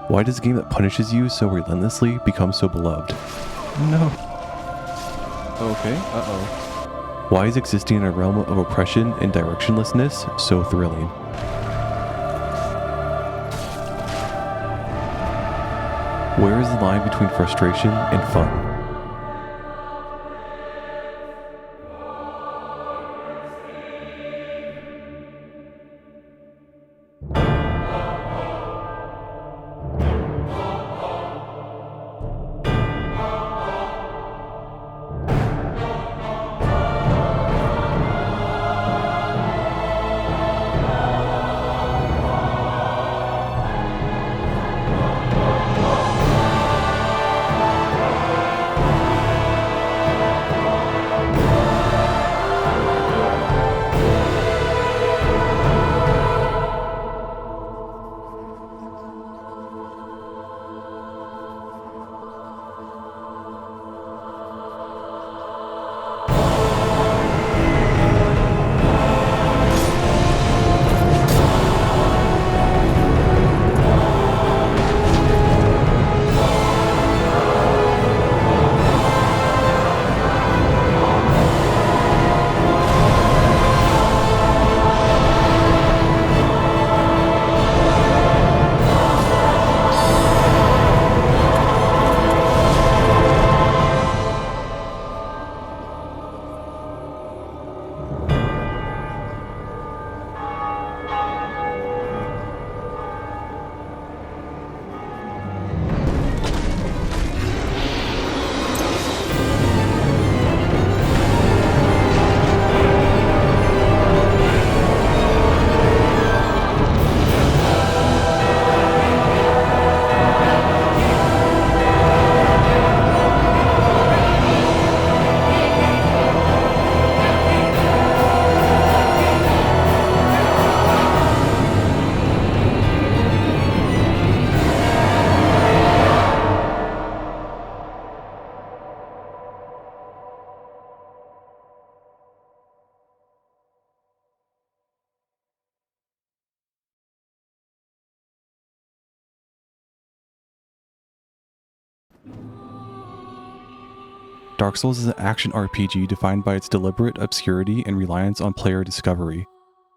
Why does a game that punishes you so relentlessly become so beloved? No. Okay, uh-oh. Why is existing in a realm of oppression and directionlessness so thrilling? Where is the line between frustration and fun? Dark Souls is an action RPG defined by its deliberate obscurity and reliance on player discovery.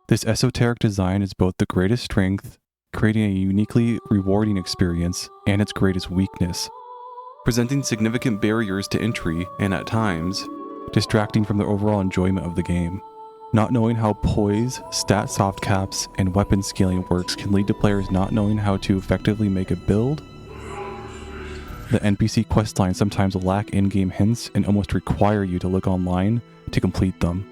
This esoteric design is both the greatest strength, creating a uniquely rewarding experience, and its greatest weakness, presenting significant barriers to entry and, at times, distracting from the overall enjoyment of the game. Not knowing how poise, stat soft caps, and weapon scaling works can lead to players not knowing how to effectively make a build. The NPC questlines sometimes lack in-game hints and almost require you to look online to complete them.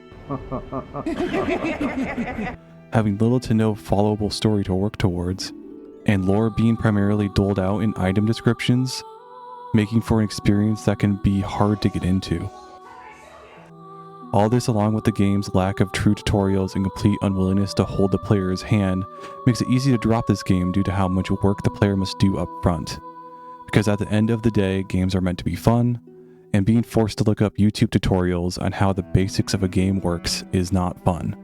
Having little to no followable story to work towards, and lore being primarily doled out in item descriptions, making for an experience that can be hard to get into. All this, along with the game's lack of true tutorials and complete unwillingness to hold the player's hand, makes it easy to drop this game due to how much work the player must do up front. Because at the end of the day, games are meant to be fun, and being forced to look up YouTube tutorials on how the basics of a game works is not fun.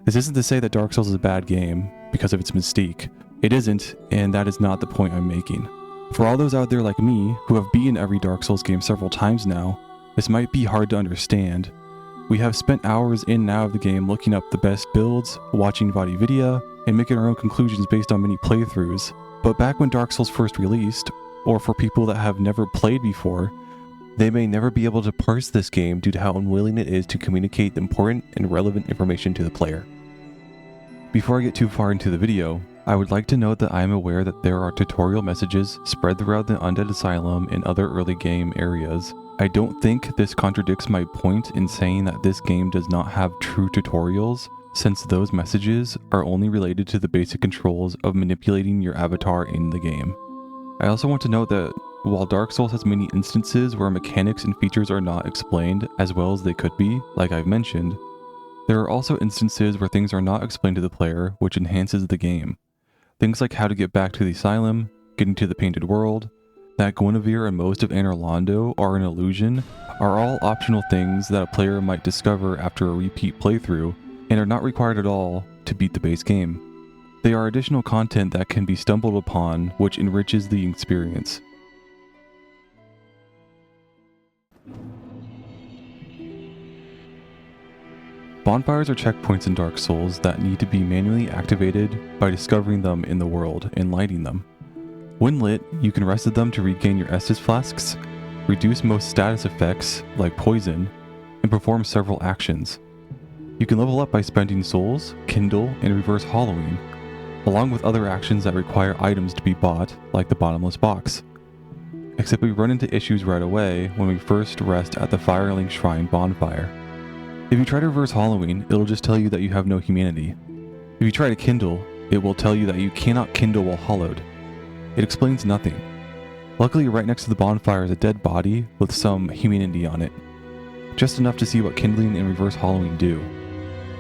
This isn't to say that Dark Souls is a bad game because of its mystique. It isn't, and that is not the point I'm making. For all those out there like me, who have beaten every Dark Souls game several times now, this might be hard to understand. We have spent hours in and out of the game looking up the best builds, watching VODvidea, and making our own conclusions based on many playthroughs. But back when Dark Souls first released, or for people that have never played before, they may never be able to parse this game due to how unwilling it is to communicate important and relevant information to the player. Before I get too far into the video, I would like to note that I am aware that there are tutorial messages spread throughout the Undead Asylum and other early game areas. I don't think this contradicts my point in saying that this game does not have true tutorials, since those messages are only related to the basic controls of manipulating your avatar in the game. I also want to note that while Dark Souls has many instances where mechanics and features are not explained as well as they could be, like I've mentioned, there are also instances where things are not explained to the player, which enhances the game. Things like how to get back to the asylum, getting to the Painted World, that Guinevere and most of Anor Londo are an illusion, are all optional things that a player might discover after a repeat playthrough, and are not required at all to beat the base game. They are additional content that can be stumbled upon, which enriches the experience. Bonfires are checkpoints in Dark Souls that need to be manually activated by discovering them in the world and lighting them. When lit, you can rest at them to regain your Estus flasks, reduce most status effects like poison, and perform several actions. You can level up by spending souls, kindle, and reverse hollowing, along with other actions that require items to be bought, like the bottomless box. Except we run into issues right away when we first rest at the Firelink Shrine bonfire. If you try to reverse hollowing, it'll just tell you that you have no humanity. If you try to kindle, it will tell you that you cannot kindle while hollowed. It explains nothing. Luckily, right next to the bonfire is a dead body with some humanity on it. Just enough to see what kindling and reverse hollowing do.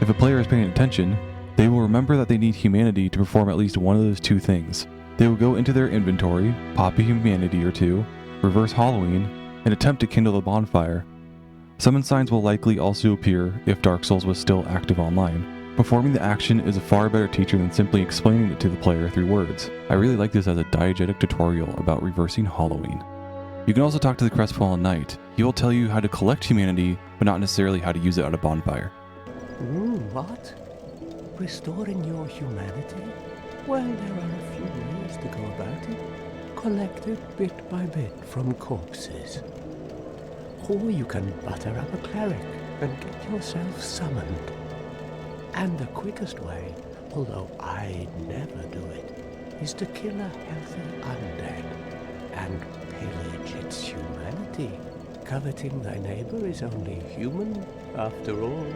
If a player is paying attention, they will remember that they need humanity to perform at least one of those two things. They will go into their inventory, pop a humanity or two, reverse hollowing, and attempt to kindle the bonfire. Summon signs will likely also appear if Dark Souls was still active online. Performing the action is a far better teacher than simply explaining it to the player through words. I really like this as a diegetic tutorial about reversing hollowing. You can also talk to the Crestfallen Knight. He will tell you how to collect humanity, but not necessarily how to use it at a bonfire. What? Restoring your humanity? Well, there are a few ways to go about it. Collect it bit by bit from corpses. Or you can butter up a cleric and get yourself summoned. And the quickest way, although I'd never do it, is to kill a healthy undead and pillage its humanity. Coveting thy neighbor is only human, after all.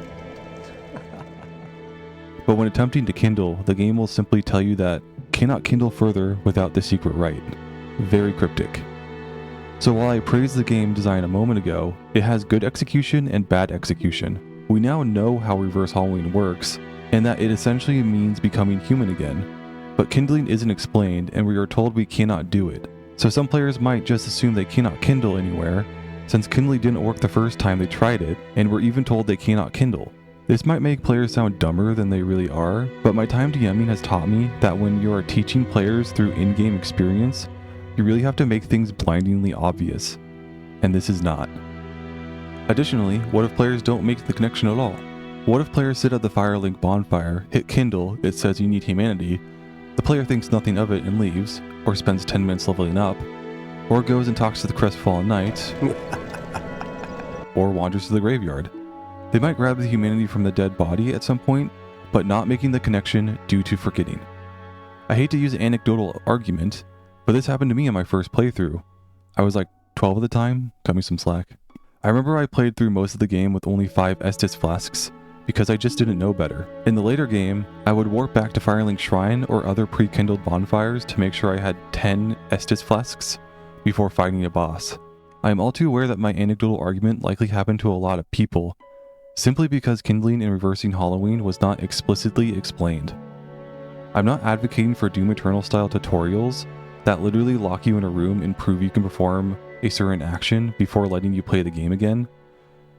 But when attempting to kindle, the game will simply tell you that cannot kindle further without the secret rite. Very cryptic. So while I praised the game design a moment ago, it has good execution and bad execution. We now know how reverse hollowing works, and that it essentially means becoming human again. But kindling isn't explained, and we are told we cannot do it. So some players might just assume they cannot kindle anywhere, since kindling didn't work the first time they tried it, and were even told they cannot kindle. This might make players sound dumber than they really are, but my time DMing has taught me that when you are teaching players through in-game experience, you really have to make things blindingly obvious, and this is not. Additionally, what if players don't make the connection at all? What if players sit at the Firelink bonfire, hit kindle, it says you need humanity, the player thinks nothing of it and leaves, or spends 10 minutes leveling up, or goes and talks to the Crestfallen Knight, or wanders to the graveyard. They might grab the humanity from the dead body at some point, but not making the connection due to forgetting. I hate to use an anecdotal argument, but this happened to me in my first playthrough. I was like 12 at the time, cut me some slack. I remember I played through most of the game with only 5 Estus flasks, because I just didn't know better. In the later game, I would warp back to Firelink Shrine or other pre-kindled bonfires to make sure I had 10 Estus flasks before fighting a boss. I am all too aware that my anecdotal argument likely happened to a lot of people, simply because kindling and reversing hollowing was not explicitly explained. I'm not advocating for Doom Eternal style tutorials that literally lock you in a room and prove you can perform a certain action before letting you play the game again.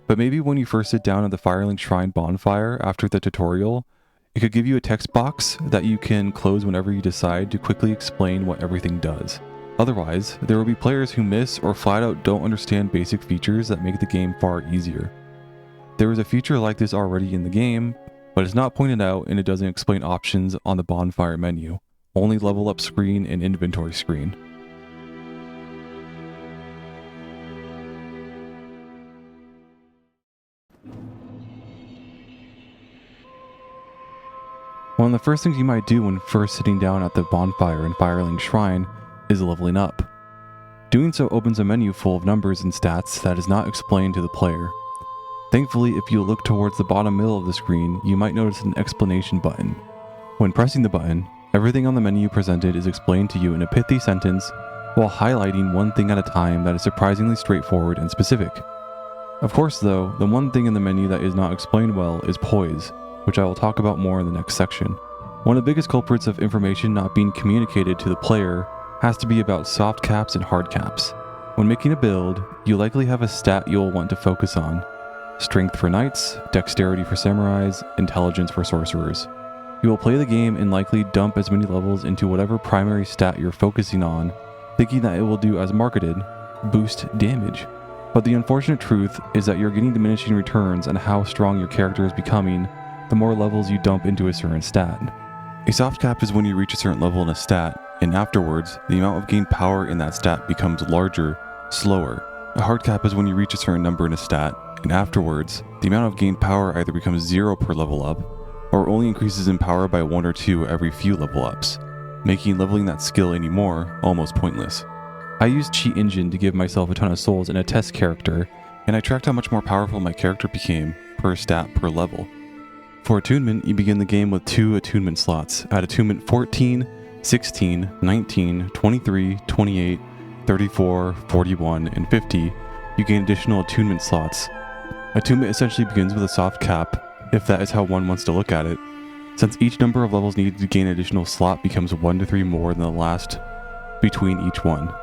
But maybe when you first sit down at the Firelink Shrine bonfire after the tutorial, it could give you a text box that you can close whenever you decide to quickly explain what everything does. Otherwise, there will be players who miss or flat out don't understand basic features that make the game far easier. There is a feature like this already in the game, but it's not pointed out and it doesn't explain options on the bonfire menu, only level up screen and inventory screen. One of the first things you might do when first sitting down at the bonfire in Firelink Shrine is leveling up. Doing so opens a menu full of numbers and stats that is not explained to the player. Thankfully, if you look towards the bottom middle of the screen, you might notice an explanation button. When pressing the button, everything on the menu presented is explained to you in a pithy sentence while highlighting one thing at a time that is surprisingly straightforward and specific. Of course though, the one thing in the menu that is not explained well is poise, which I will talk about more in the next section. One of the biggest culprits of information not being communicated to the player has to be about soft caps and hard caps. When making a build, you likely have a stat you'll want to focus on. Strength for knights, dexterity for samurais, intelligence for sorcerers. You will play the game and likely dump as many levels into whatever primary stat you're focusing on, thinking that it will do as marketed, boost damage. But the unfortunate truth is that you're getting diminishing returns on how strong your character is becoming the more levels you dump into a certain stat. A soft cap is when you reach a certain level in a stat, and afterwards, the amount of gained power in that stat becomes larger, slower. A hard cap is when you reach a certain number in a stat, and afterwards, the amount of gained power either becomes 0 per level up, or only increases in power by 1 or 2 every few level ups, making leveling that skill anymore almost pointless. I used Cheat Engine to give myself a ton of souls in a test character, and I tracked how much more powerful my character became per stat per level. For attunement, you begin the game with 2 attunement slots. At attunement 14, 16, 19, 23, 28, 34, 41, and 50, you gain additional attunement slots. Attunement essentially begins with a soft cap, if that is how one wants to look at it, since each number of levels needed to gain an additional slot becomes 1 to 3 more than the last between each one.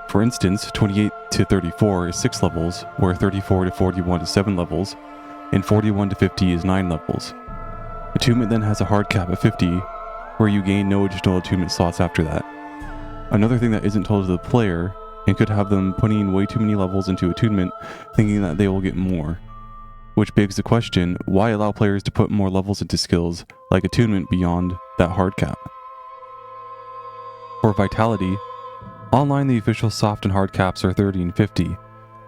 For instance, 28 to 34 is 6 levels, where 34 to 41 is 7 levels, and 41 to 50 is 9 levels. Attunement then has a hard cap of 50, where you gain no additional attunement slots after that. Another thing that isn't told to the player, and could have them putting way too many levels into attunement, thinking that they will get more. Which begs the question, why allow players to put more levels into skills like attunement beyond that hard cap? For vitality, online the official soft and hard caps are 30 and 50.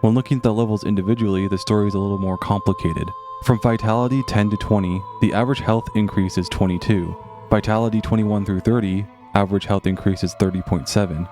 When looking at the levels individually, the story is a little more complicated. From Vitality 10 to 20, the average health increase is 22. Vitality 21 through 30, average health increase is 30.7.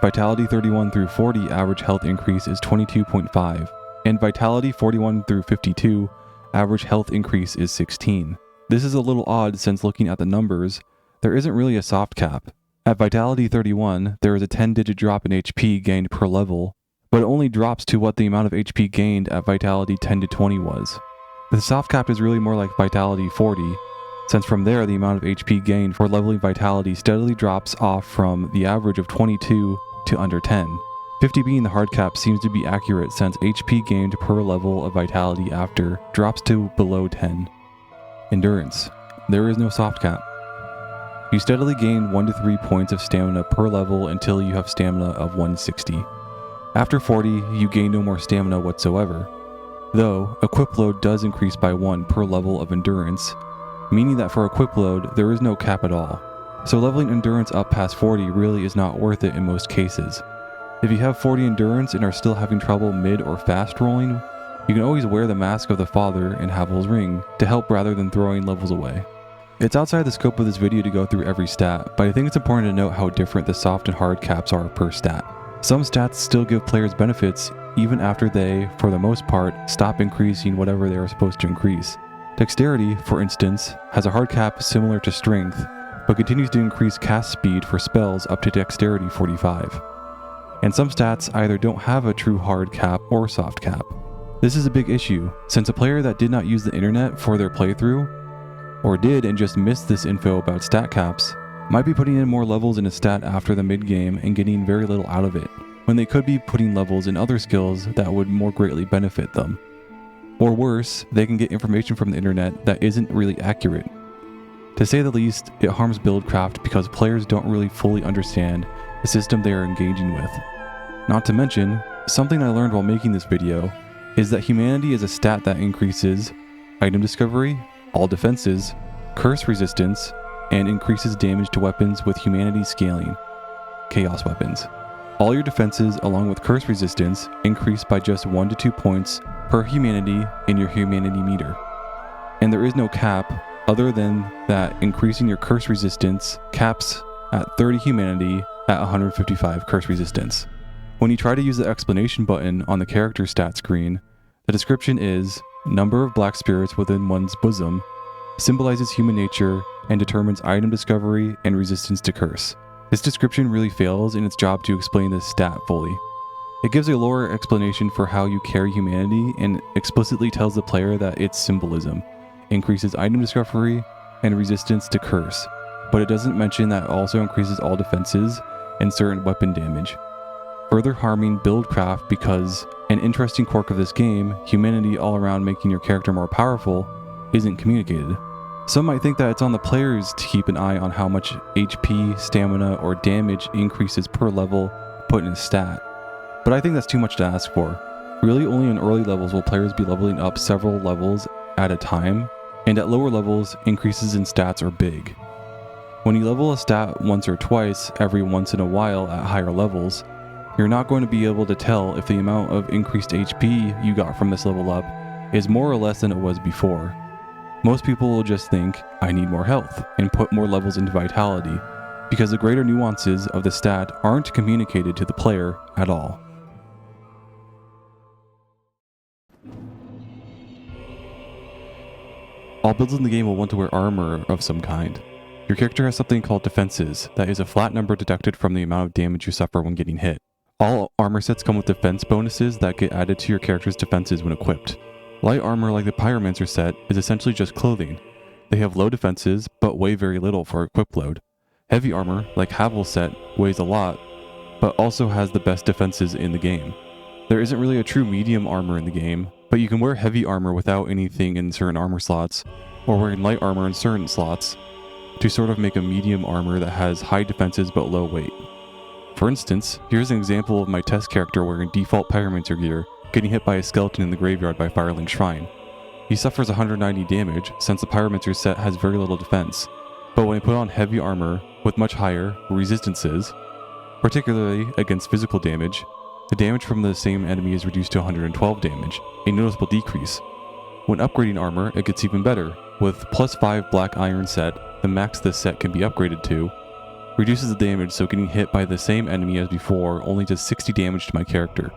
Vitality 31 through 40, average health increase is 22.5. And Vitality 41 through 52, average health increase is 16. This is a little odd since looking at the numbers, there isn't really a soft cap. At Vitality 31, there is a 10-digit drop in HP gained per level, but it only drops to what the amount of HP gained at Vitality 10 to 20 was. The soft cap is really more like Vitality 40, since from there the amount of HP gained for leveling Vitality steadily drops off from the average of 22 to under 10. 50 being the hard cap seems to be accurate since HP gained per level of Vitality after drops to below 10. Endurance. There is no soft cap. You steadily gain 1 to 3 points of stamina per level until you have stamina of 160. After 40, you gain no more stamina whatsoever, though equip load does increase by 1 per level of endurance, meaning that for equip load, there is no cap at all. So leveling endurance up past 40 really is not worth it in most cases. If you have 40 endurance and are still having trouble mid or fast rolling, you can always wear the Mask of the Father and Havel's Ring to help rather than throwing levels away. It's outside the scope of this video to go through every stat, but I think it's important to note how different the soft and hard caps are per stat. Some stats still give players benefits even after they, for the most part, stop increasing whatever they are supposed to increase. Dexterity, for instance, has a hard cap similar to strength, but continues to increase cast speed for spells up to Dexterity 45. And some stats either don't have a true hard cap or soft cap. This is a big issue, since a player that did not use the internet for their playthrough, or did and just missed this info about stat caps, might be putting in more levels in a stat after the mid-game and getting very little out of it, when they could be putting levels in other skills that would more greatly benefit them. Or worse, they can get information from the internet that isn't really accurate. To say the least, it harms buildcraft because players don't really fully understand the system they are engaging with. Not to mention, something I learned while making this video is that humanity is a stat that increases item discovery, all defenses, curse resistance, and increases damage to weapons with humanity scaling, chaos weapons. All your defenses along with curse resistance increase by just 1 to 2 points per humanity in your humanity meter. And there is no cap other than that increasing your curse resistance caps at 30 humanity at 155 curse resistance. When you try to use the explanation button on the character stat screen, the description is number of black spirits within one's bosom, symbolizes human nature, and determines item discovery and resistance to curse. This description really fails in its job to explain this stat fully. It gives a lore explanation for how you carry humanity and explicitly tells the player that its symbolism increases item discovery and resistance to curse, but it doesn't mention that it also increases all defenses and certain weapon damage, further harming buildcraft because an interesting quirk of this game, humanity all around making your character more powerful, isn't communicated. Some might think that it's on the players to keep an eye on how much HP, stamina, or damage increases per level put in a stat, but I think that's too much to ask for. Really, only in early levels will players be leveling up several levels at a time, and at lower levels, increases in stats are big. When you level a stat once or twice every once in a while at higher levels, you're not going to be able to tell if the amount of increased HP you got from this level up is more or less than it was before. Most people will just think, I need more health, and put more levels into vitality, because the greater nuances of the stat aren't communicated to the player at all. All builds in the game will want to wear armor of some kind. Your character has something called defenses, that is a flat number deducted from the amount of damage you suffer when getting hit. All armor sets come with defense bonuses that get added to your character's defenses when equipped. Light armor like the Pyromancer set is essentially just clothing. They have low defenses, but weigh very little for equip load. Heavy armor, like Havel's set, weighs a lot, but also has the best defenses in the game. There isn't really a true medium armor in the game, but you can wear heavy armor without anything in certain armor slots, or wearing light armor in certain slots, to sort of make a medium armor that has high defenses but low weight. For instance, here's an example of my test character wearing default Pyromancer gear, getting hit by a skeleton in the graveyard by Firelink Shrine. He suffers 190 damage since the Pyromancer set has very little defense, but when he put on heavy armor with much higher resistances, particularly against physical damage, the damage from the same enemy is reduced to 112 damage, a noticeable decrease. When upgrading armor, it gets even better. With plus 5 black iron set, the max this set can be upgraded to, reduces the damage, so getting hit by the same enemy as before only does 60 damage to my character.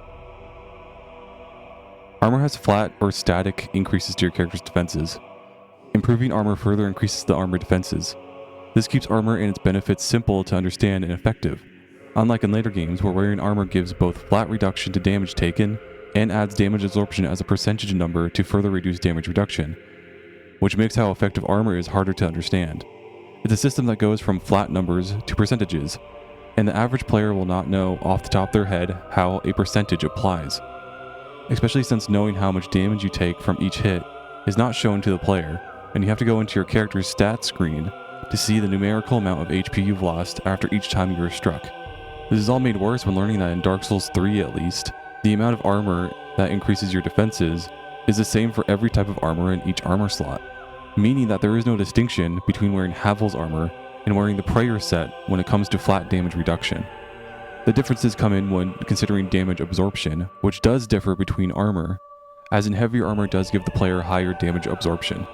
Armor has flat or static increases to your character's defenses. Improving armor further increases the armor defenses. This keeps armor and its benefits simple to understand and effective. Unlike in later games where wearing armor gives both flat reduction to damage taken and adds damage absorption as a percentage number to further reduce damage reduction, which makes how effective armor is harder to understand. It's a system that goes from flat numbers to percentages, and the average player will not know off the top of their head how a percentage applies, especially since knowing how much damage you take from each hit is not shown to the player, and you have to go into your character's stats screen to see the numerical amount of HP you've lost after each time you were struck. This is all made worse when learning that in Dark Souls 3 at least, the amount of armor that increases your defenses is the same for every type of armor in each armor slot, meaning that there is no distinction between wearing Havel's armor and wearing the Prayer set when it comes to flat damage reduction. The differences come in when considering damage absorption, which does differ between armor, as in heavier armor does give the player higher damage absorption.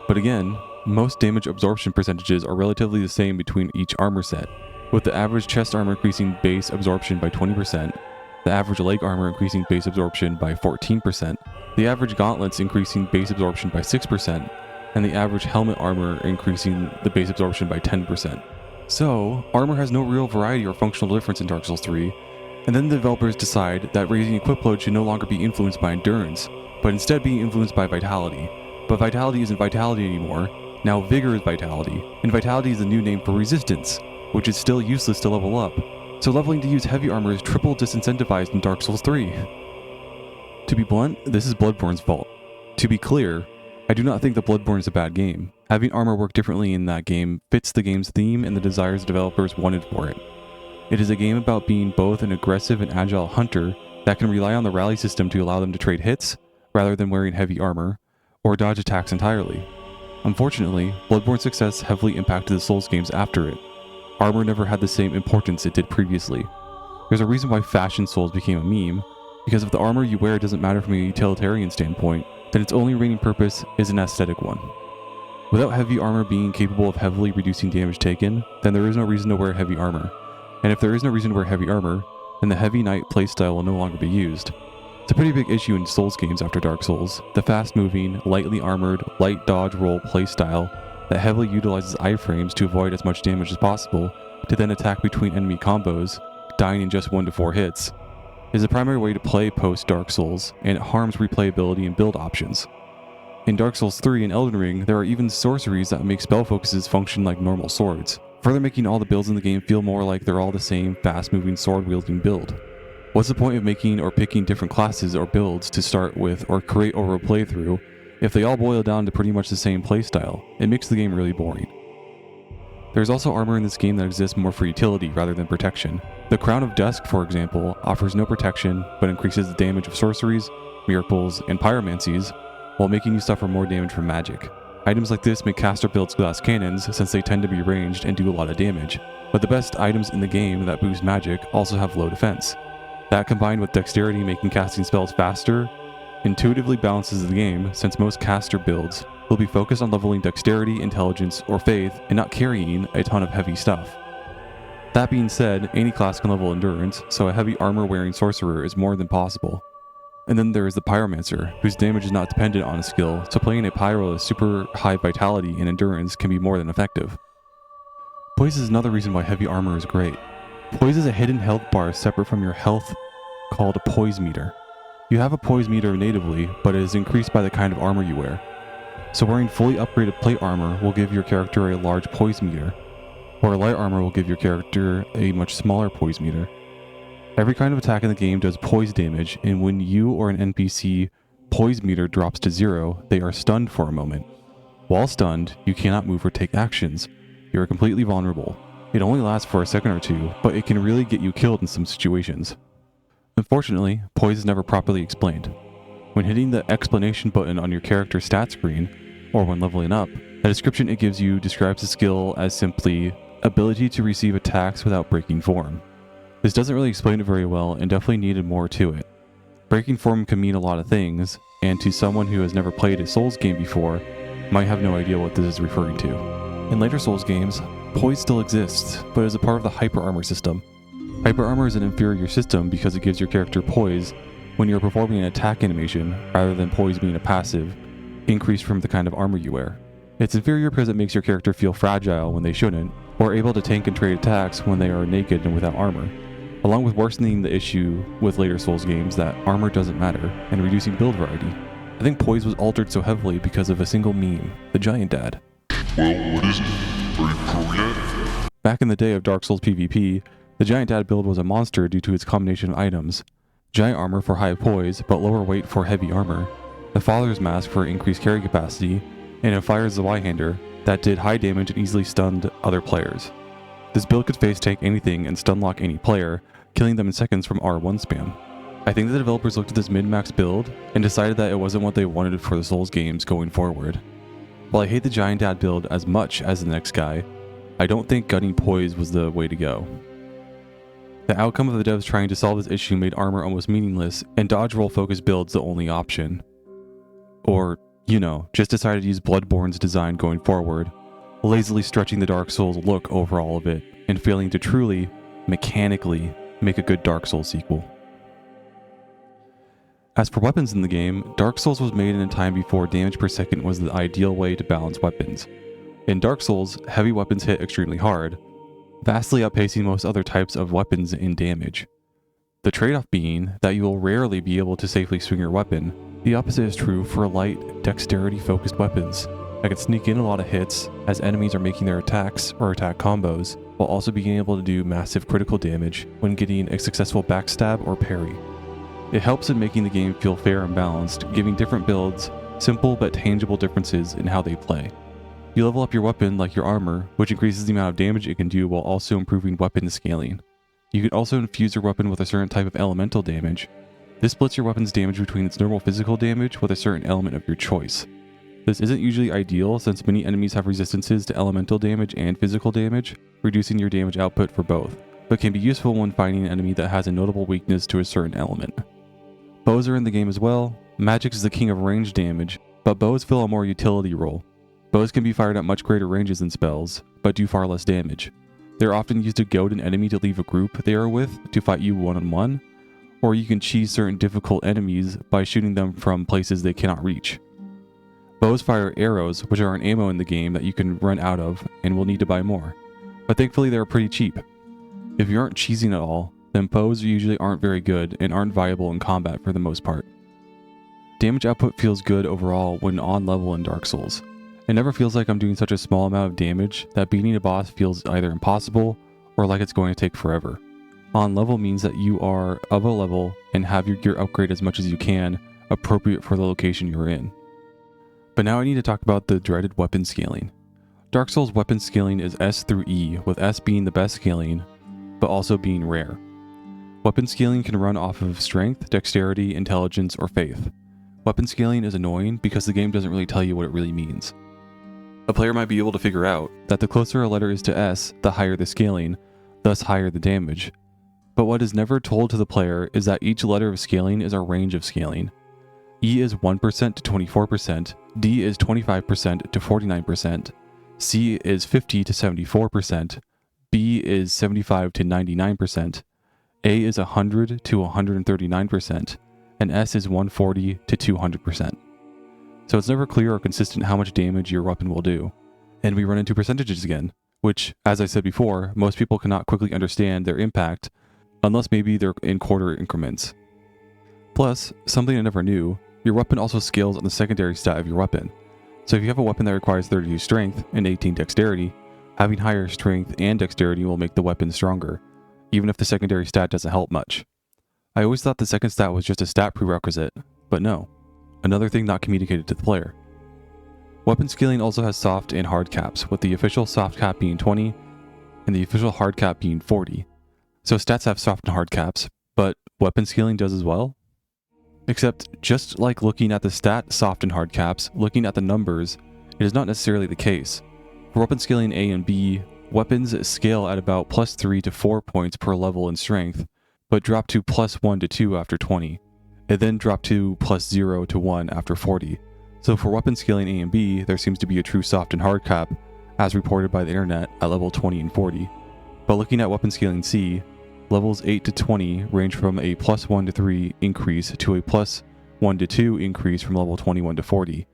But again, most damage absorption percentages are relatively the same between each armor set, with the average chest armor increasing base absorption by 20%, the average leg armor increasing base absorption by 14%, the average gauntlets increasing base absorption by 6%, and the average helmet armor increasing the base absorption by 10%. So, armor has no real variety or functional difference in Dark Souls 3, and then the developers decide that raising equip load should no longer be influenced by endurance, but instead be influenced by vitality. But vitality isn't vitality anymore, now vigor is vitality, and vitality is the new name for resistance, which is still useless to level up. So leveling to use heavy armor is triple disincentivized in Dark Souls 3. To be blunt, this is Bloodborne's fault. To be clear, I do not think that Bloodborne is a bad game. Having armor work differently in that game fits the game's theme and the desires developers wanted for it. It is a game about being both an aggressive and agile hunter that can rely on the rally system to allow them to trade hits, rather than wearing heavy armor, or dodge attacks entirely. Unfortunately, Bloodborne's success heavily impacted the Souls games after it. Armor never had the same importance it did previously. There's a reason why Fashion Souls became a meme, because if the armor you wear doesn't matter from a utilitarian standpoint, then its only remaining purpose is an aesthetic one. Without heavy armor being capable of heavily reducing damage taken, then there is no reason to wear heavy armor. And if there is no reason to wear heavy armor, then the Heavy Knight playstyle will no longer be used. It's a pretty big issue in Souls games after Dark Souls, the fast-moving, lightly armored, light dodge roll playstyle that heavily utilizes iframes to avoid as much damage as possible, to then attack between enemy combos, dying in just 1 to 4 hits, is the primary way to play post-Dark Souls, and it harms replayability and build options. In Dark Souls 3 and Elden Ring, there are even sorceries that make spell focuses function like normal swords, further making all the builds in the game feel more like they're all the same fast-moving sword-wielding build. What's the point of making or picking different classes or builds to start with or create over a playthrough If they all boil down to pretty much the same playstyle, it makes the game really boring. There's also armor in this game that exists more for utility rather than protection. The Crown of Dusk, for example, offers no protection but increases the damage of sorceries, miracles, and pyromancies, while making you suffer more damage from magic. Items like this make caster builds glass cannons since they tend to be ranged and do a lot of damage, but the best items in the game that boost magic also have low defense. That combined with dexterity making casting spells faster, intuitively balances the game since most caster builds will be focused on leveling dexterity, intelligence, or faith and not carrying a ton of heavy stuff. That being said, any class can level endurance, so a heavy armor wearing sorcerer is more than possible. And then there is the pyromancer, whose damage is not dependent on a skill, so playing a pyro with super high vitality and endurance can be more than effective. Poise is another reason why heavy armor is great. Poise is a hidden health bar separate from your health called a poise meter. You have a poise meter natively, but it is increased by the kind of armor you wear. So wearing fully upgraded plate armor will give your character a large poise meter, or light armor will give your character a much smaller poise meter. Every kind of attack in the game does poise damage, and when you or an NPC poise meter drops to 0, they are stunned for a moment. While stunned, you cannot move or take actions. You are completely vulnerable. It only lasts for a second or two, but it can really get you killed in some situations. Unfortunately, poise is never properly explained. When hitting the explanation button on your character's stat screen, or when leveling up, the description it gives you describes the skill as simply ability to receive attacks without breaking form. This doesn't really explain it very well and definitely needed more to it. Breaking form can mean a lot of things, and to someone who has never played a Souls game before, might have no idea what this is referring to. In later Souls games, poise still exists, but is a part of the hyper armor system. Hyper armor is an inferior system because it gives your character poise when you're performing an attack animation, rather than poise being a passive, increased from the kind of armor you wear. It's inferior because it makes your character feel fragile when they shouldn't, or able to tank and trade attacks when they are naked and without armor, along with worsening the issue with later Souls games that armor doesn't matter, and reducing build variety. I think poise was altered so heavily because of a single meme, the Giant Dad. Well, what is it? Are you pro yet? Back in the day of Dark Souls PvP, the Giant Dad build was a monster due to its combination of items. Giant armor for high poise, but lower weight for heavy armor, the Father's Mask for increased carry capacity, and a Fire's the Y-hander that did high damage and easily stunned other players. This build could face tank anything and stun lock any player, killing them in seconds from R1 spam. I think the developers looked at this min-max build and decided that it wasn't what they wanted for the Souls games going forward. While I hate the Giant Dad build as much as the next guy, I don't think gunning poise was the way to go. The outcome of the devs trying to solve this issue made armor almost meaningless, and dodge roll focused builds the only option. Or, just decided to use Bloodborne's design going forward, lazily stretching the Dark Souls look over all of it, and failing to truly, mechanically, make a good Dark Souls sequel. As for weapons in the game, Dark Souls was made in a time before damage per second was the ideal way to balance weapons. In Dark Souls, heavy weapons hit extremely hard, vastly outpacing most other types of weapons in damage. The trade-off being that you will rarely be able to safely swing your weapon. The opposite is true for light, dexterity-focused weapons that can sneak in a lot of hits as enemies are making their attacks or attack combos, while also being able to do massive critical damage when getting a successful backstab or parry. It helps in making the game feel fair and balanced, giving different builds simple but tangible differences in how they play. You level up your weapon like your armor, which increases the amount of damage it can do while also improving weapon scaling. You can also infuse your weapon with a certain type of elemental damage. This splits your weapon's damage between its normal physical damage with a certain element of your choice. This isn't usually ideal since many enemies have resistances to elemental damage and physical damage, reducing your damage output for both, but can be useful when fighting an enemy that has a notable weakness to a certain element. Bows are in the game as well. Magic is the king of range damage, but bows fill a more utility role. Bows can be fired at much greater ranges than spells, but do far less damage. They're often used to goad an enemy to leave a group they are with to fight you one-on-one, or you can cheese certain difficult enemies by shooting them from places they cannot reach. Bows fire arrows, which are an ammo in the game that you can run out of and will need to buy more, but thankfully they're pretty cheap. If you aren't cheesing at all, then bows usually aren't very good and aren't viable in combat for the most part. Damage output feels good overall when on level in Dark Souls. It never feels like I'm doing such a small amount of damage that beating a boss feels either impossible or like it's going to take forever. On level means that you are of a level and have your gear upgrade as much as you can, appropriate for the location you're in. But now I need to talk about the dreaded weapon scaling. Dark Souls weapon scaling is S through E, with S being the best scaling, but also being rare. Weapon scaling can run off of strength, dexterity, intelligence, or faith. Weapon scaling is annoying because the game doesn't really tell you what it really means. A player might be able to figure out that the closer a letter is to S, the higher the scaling, thus higher the damage. But what is never told to the player is that each letter of scaling is a range of scaling. E is 1% to 24%, D is 25% to 49%, C is 50 to 74%, B is 75 to 99%, A is 100 to 139%, and S is 140 to 200%. So it's never clear or consistent how much damage your weapon will do. And we run into percentages again, which, as I said before, most people cannot quickly understand their impact unless maybe they're in quarter increments. Plus, something I never knew, your weapon also scales on the secondary stat of your weapon. So if you have a weapon that requires 32 strength and 18 dexterity, having higher strength and dexterity will make the weapon stronger, even if the secondary stat doesn't help much. I always thought the second stat was just a stat prerequisite, but no. Another thing not communicated to the player. Weapon scaling also has soft and hard caps, with the official soft cap being 20 and the official hard cap being 40. So stats have soft and hard caps, but weapon scaling does as well? Except, just like looking at the stat soft and hard caps, looking at the numbers, it is not necessarily the case. For weapon scaling A and B, weapons scale at about plus 3 to 4 points per level in strength, but drop to plus 1 to 2 after 20. It then drop to plus 0 to 1 after 40. So for weapon scaling A and B, there seems to be a true soft and hard cap, as reported by the internet at level 20 and 40. But looking at weapon scaling C, levels 8 to 20 range from a plus 1 to 3 increase to a plus 1 to 2 increase from level 21 to 40,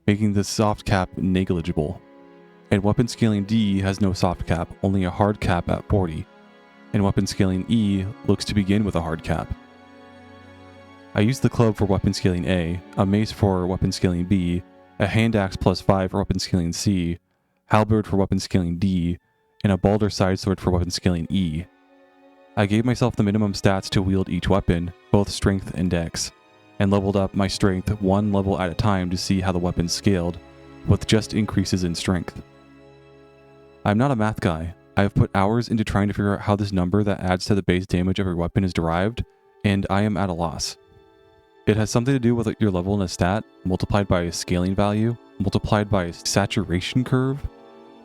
making the soft cap negligible. And weapon scaling D has no soft cap, only a hard cap at 40. And weapon scaling E looks to begin with a hard cap. I used the club for weapon scaling A, a mace for weapon scaling B, a hand axe plus 5 for weapon scaling C, halberd for weapon scaling D, and a Balder side sword for weapon scaling E. I gave myself the minimum stats to wield each weapon, both strength and dex, and leveled up my strength one level at a time to see how the weapon scaled, with just increases in strength. I'm not a math guy. I have put hours into trying to figure out how this number that adds to the base damage of your weapon is derived, and I am at a loss. It has something to do with your level in a stat, multiplied by a scaling value, multiplied by a saturation curve,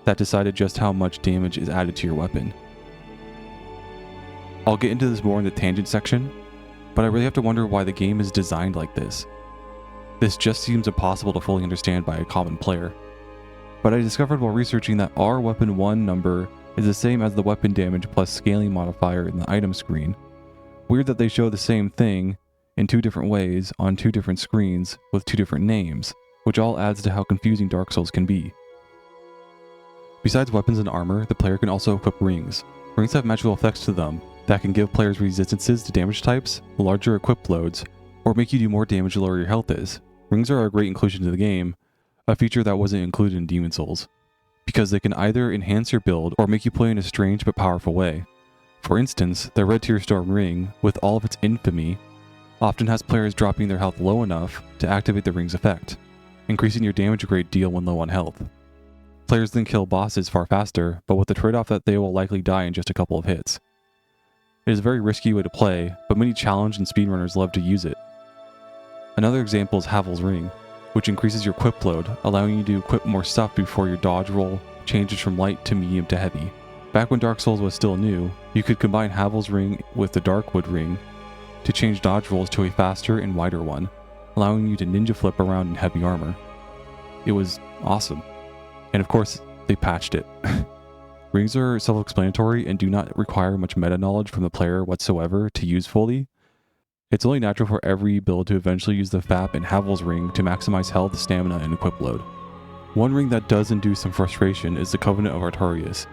that decided just how much damage is added to your weapon. I'll get into this more in the tangent section, but I really have to wonder why the game is designed like this. This just seems impossible to fully understand by a common player. But I discovered while researching that our weapon 1 number is the same as the weapon damage plus scaling modifier in the item screen. Weird that they show the same thing in 2 different ways on 2 different screens with 2 different names, which all adds to how confusing Dark Souls can be. Besides weapons and armor, the player can also equip rings. Rings have magical effects to them that can give players resistances to damage types, larger equip loads, or make you do more damage the lower your health is. Rings are a great inclusion to the game, a feature that wasn't included in Demon Souls, because they can either enhance your build or make you play in a strange but powerful way. For instance, the Red Tear Storm ring, with all of its infamy, often has players dropping their health low enough to activate the ring's effect, increasing your damage a great deal when low on health. Players then kill bosses far faster, but with the trade-off that they will likely die in just a couple of hits. It is a very risky way to play, but many challenge and speedrunners love to use it. Another example is Havel's Ring, which increases your equip load, allowing you to equip more stuff before your dodge roll changes from light to medium to heavy. Back when Dark Souls was still new, you could combine Havel's Ring with the Darkwood Ring to change dodge rolls to a faster and wider one, allowing you to ninja flip around in heavy armor. It was awesome. And of course, they patched it. Rings are self-explanatory and do not require much meta knowledge from the player whatsoever to use fully. It's only natural for every build to eventually use the FAP and Havel's Ring to maximize health, stamina, and equip load. One ring that does induce some frustration is the Covenant of Artorias.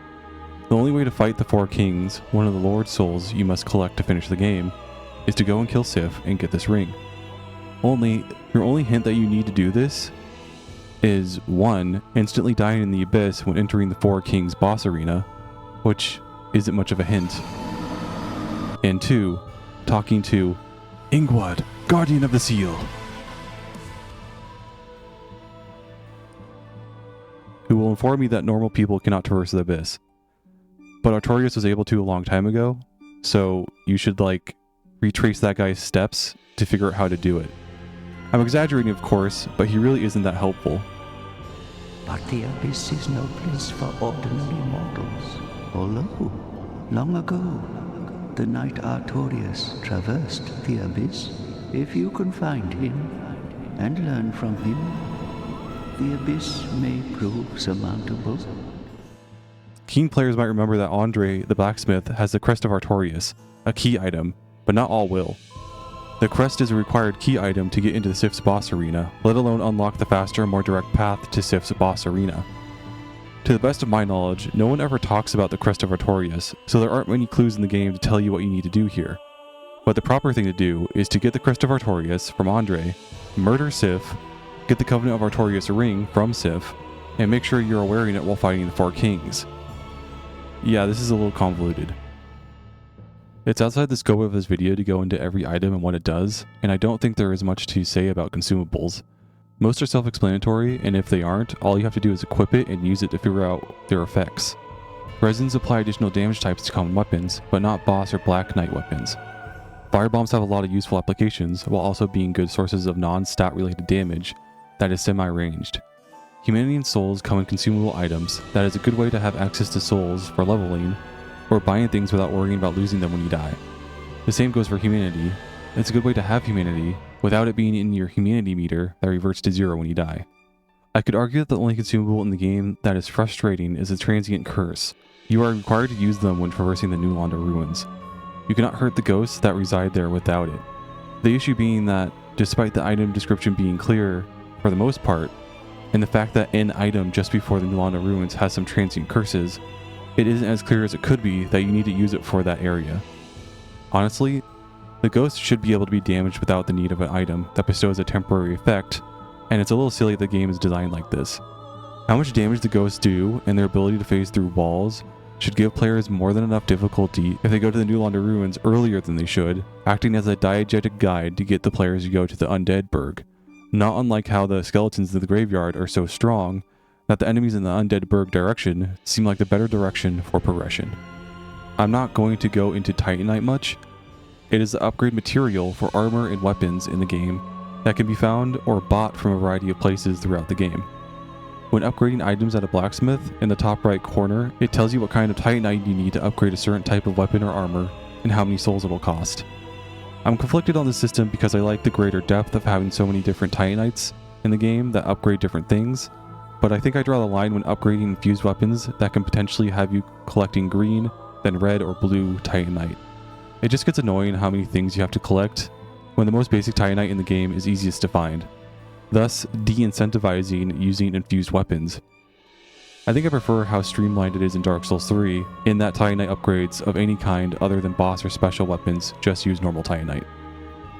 The only way to fight the Four Kings, one of the Lord's souls you must collect to finish the game, is to go and kill Sif and get this ring. Your only hint that you need to do this is 1. Instantly dying in the abyss when entering the Four Kings boss arena, which isn't much of a hint, and 2. Talking to Ingwad, Guardian of the Seal. who will inform me that normal people cannot traverse the abyss. But Artorias was able to a long time ago, so you should like retrace that guy's steps to figure out how to do it. I'm exaggerating, of course, but he really isn't that helpful. But the abyss is no place for ordinary mortals. Although, long ago, the knight Artorias traversed the abyss. If you can find him and learn from him, the abyss may prove surmountable. Keen players might remember that Andre, the blacksmith, has the Crest of Artorias, a key item, but not all will. The crest is a required key item to get into the Sif's boss arena, let alone unlock the faster, more direct path to Sif's boss arena. To the best of my knowledge, no one ever talks about the Crest of Artorias, so there aren't many clues in the game to tell you what you need to do here. But the proper thing to do is to get the Crest of Artorias from Andre, murder Sif, get the Covenant of Artorias ring from Sif, and make sure you're wearing it while fighting the Four Kings. Yeah, this is a little convoluted. It's outside the scope of this video to go into every item and what it does, and I don't think there is much to say about consumables. Most are self-explanatory, and if they aren't, all you have to do is equip it and use it to figure out their effects. Resins apply additional damage types to common weapons, but not boss or Black Knight weapons. Firebombs have a lot of useful applications, while also being good sources of non-stat related damage that is semi-ranged. Humanity and souls come in consumable items. That is a good way to have access to souls for leveling, or buying things without worrying about losing them when you die. The same goes for humanity. It's a good way to have humanity without it being in your humanity meter that reverts to 0 when you die. I could argue that the only consumable in the game that is frustrating is the transient curse. You are required to use them when traversing the New Londo ruins. You cannot hurt the ghosts that reside there without it. The issue being that, despite the item description being clear for the most part, and the fact that an item just before the New Londo ruins has some transient curses, it isn't as clear as it could be that you need to use it for that area. Honestly, the ghost should be able to be damaged without the need of an item that bestows a temporary effect, and it's a little silly the game is designed like this. How much damage the ghosts do and their ability to phase through walls should give players more than enough difficulty if they go to the New Londo ruins earlier than they should, acting as a diegetic guide to get the players to go to the Undead Burg. Not unlike how the skeletons in the graveyard are so strong that the enemies in the Undead Burg direction seem like the better direction for progression. I'm not going to go into Titanite much. It is the upgrade material for armor and weapons in the game that can be found or bought from a variety of places throughout the game. When upgrading items at a blacksmith, in the top right corner, it tells you what kind of Titanite you need to upgrade a certain type of weapon or armor and how many souls it will cost. I'm conflicted on this system because I like the greater depth of having so many different Titanites in the game that upgrade different things, but I think I draw the line when upgrading infused weapons that can potentially have you collecting green, then red or blue Titanite. It just gets annoying how many things you have to collect when the most basic Titanite in the game is easiest to find, thus de-incentivizing using infused weapons. I think I prefer how streamlined it is in Dark Souls 3, in that Titanite upgrades of any kind other than boss or special weapons just use normal Titanite.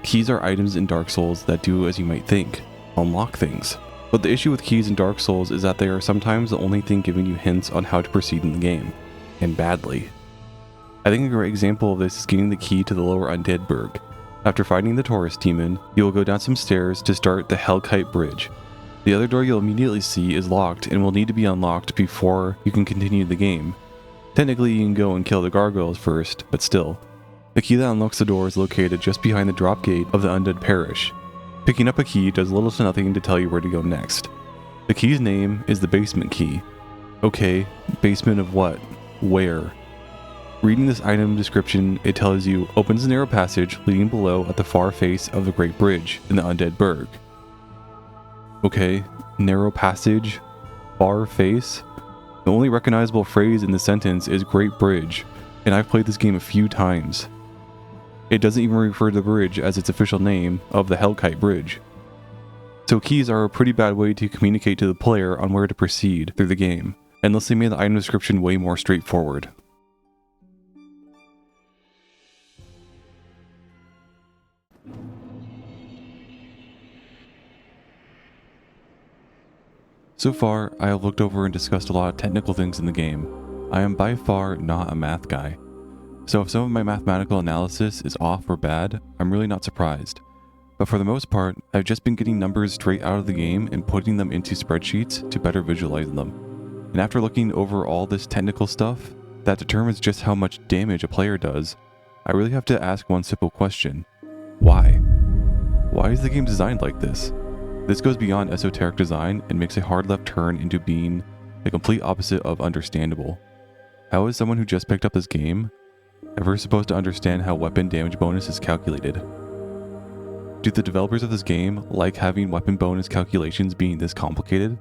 Keys are items in Dark Souls that do as you might think, unlock things. But the issue with keys in Dark Souls is that they are sometimes the only thing giving you hints on how to proceed in the game, and badly. I think a great example of this is getting the key to the lower Undead Burg. After fighting the Taurus demon, you will go down some stairs to start the Hellkite Bridge. The other door you'll immediately see is locked and will need to be unlocked before you can continue the game. Technically you can go and kill the gargoyles first, but still. The key that unlocks the door is located just behind the drop gate of the Undead Parish. Picking up a key does little to nothing to tell you where to go next. The key's name is the basement key. Okay, basement of what? Where? Reading this item description, it tells you opens a narrow passage leading below at the far face of the Great Bridge in the Undead Burg. Okay, narrow passage, far face. The only recognizable phrase in the sentence is Great Bridge, and I've played this game a few times. It doesn't even refer to the bridge as its official name of the Hellkite Bridge. So keys are a pretty bad way to communicate to the player on where to proceed through the game, unless they made the item description way more straightforward. So far, I have looked over and discussed a lot of technical things in the game. I am by far not a math guy. So if some of my mathematical analysis is off or bad, I'm really not surprised. But for the most part, I've just been getting numbers straight out of the game and putting them into spreadsheets to better visualize them. And after looking over all this technical stuff that determines just how much damage a player does, I really have to ask one simple question. Why? Why is the game designed like this? This goes beyond esoteric design and makes a hard left turn into being the complete opposite of understandable. How is someone who just picked up this game ever supposed to understand how weapon damage bonus is calculated? Do the developers of this game like having weapon bonus calculations being this complicated?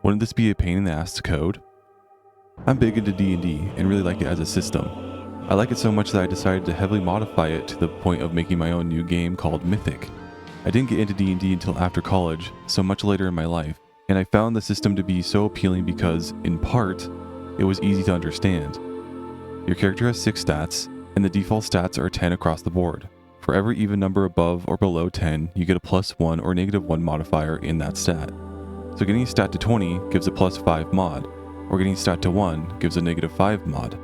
Wouldn't this be a pain in the ass to code? I'm big into D&D and really like it as a system. I like it so much that I decided to heavily modify it to the point of making my own new game called Mythic. I didn't get into D&D until after college, so much later in my life, and I found the system to be so appealing because, in part, it was easy to understand. Your character has 6 stats, and the default stats are 10 across the board. For every even number above or below 10, you get a +1 or -1 modifier in that stat. So getting a stat to 20 gives a +5 mod, or getting a stat to 1 gives a -5 mod.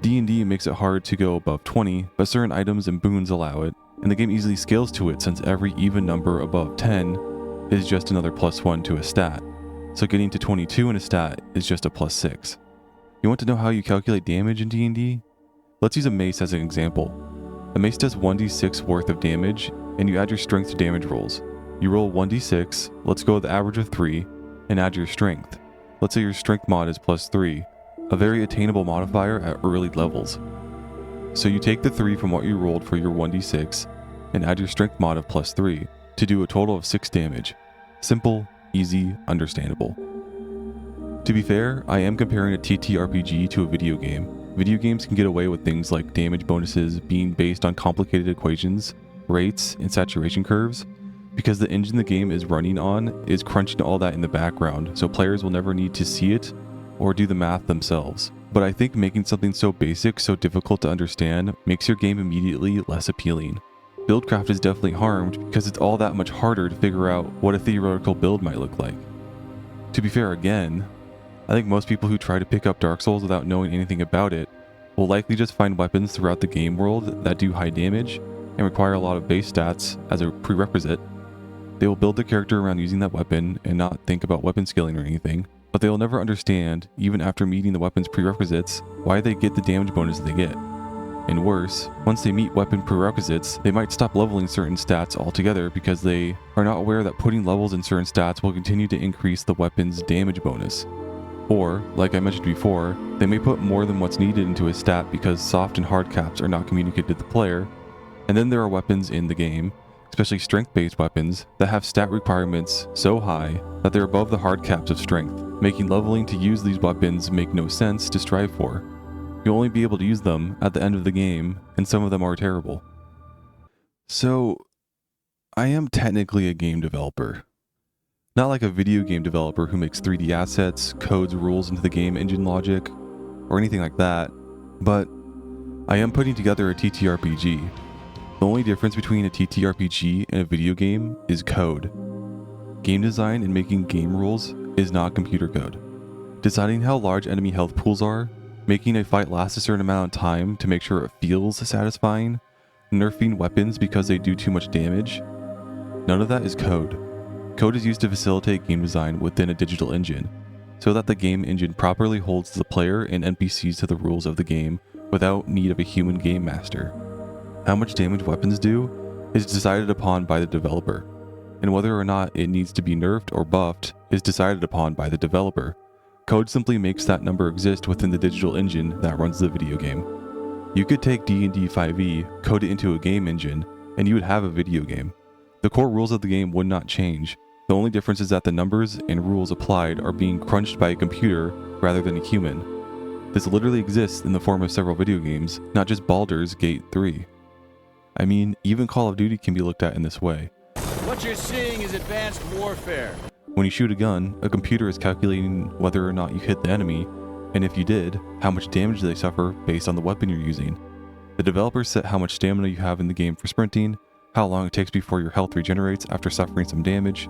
D&D makes it hard to go above 20, but certain items and boons allow it, and the game easily scales to it since every even number above 10 is just another +1 to a stat. So getting to 22 in a stat is just a +6. You want to know how you calculate damage in D&D? Let's use a mace as an example. A mace does 1d6 worth of damage, and you add your strength to damage rolls. You roll 1d6, let's go with the average of 3, and add your strength. Let's say your strength mod is +3, a very attainable modifier at early levels. So you take the 3 from what you rolled for your 1d6, and add your strength mod of +3, to do a total of 6 damage. Simple, easy, understandable. To be fair, I am comparing a TTRPG to a video game. Video games can get away with things like damage bonuses being based on complicated equations, rates, and saturation curves, because the engine the game is running on is crunching all that in the background, so players will never need to see it or do the math themselves. But I think making something so basic so difficult to understand makes your game immediately less appealing. Buildcraft is definitely harmed because it's all that much harder to figure out what a theoretical build might look like. To be fair again, I think most people who try to pick up Dark Souls without knowing anything about it will likely just find weapons throughout the game world that do high damage and require a lot of base stats as a prerequisite. They will build their character around using that weapon and not think about weapon scaling or anything, but they will never understand, even after meeting the weapon's prerequisites, why they get the damage bonus they get. And worse, once they meet weapon prerequisites, they might stop leveling certain stats altogether because they are not aware that putting levels in certain stats will continue to increase the weapon's damage bonus. Or, like I mentioned before, they may put more than what's needed into a stat because soft and hard caps are not communicated to the player. And then there are weapons in the game, especially strength-based weapons, that have stat requirements so high that they're above the hard caps of strength, making leveling to use these weapons make no sense to strive for. You'll only be able to use them at the end of the game, and some of them are terrible. So, I am technically a game developer. Not like a video game developer who makes 3D assets, codes rules into the game engine logic, or anything like that, but I am putting together a TTRPG. The only difference between a TTRPG and a video game is code. Game design and making game rules is not computer code. Deciding how large enemy health pools are, making a fight last a certain amount of time to make sure it feels satisfying, nerfing weapons because they do too much damage, none of that is code. Code is used to facilitate game design within a digital engine, so that the game engine properly holds the player and NPCs to the rules of the game without need of a human game master. How much damage weapons do is decided upon by the developer, and whether or not it needs to be nerfed or buffed is decided upon by the developer. Code simply makes that number exist within the digital engine that runs the video game. You could take D&D 5e, code it into a game engine, and you would have a video game. The core rules of the game would not change. The only difference is that the numbers and rules applied are being crunched by a computer rather than a human. This literally exists in the form of several video games, not just Baldur's Gate 3. I mean, even Call of Duty can be looked at in this way. What you're seeing is advanced warfare. When you shoot a gun, a computer is calculating whether or not you hit the enemy, and if you did, how much damage they suffer based on the weapon you're using. The developers set how much stamina you have in the game for sprinting, how long it takes before your health regenerates after suffering some damage.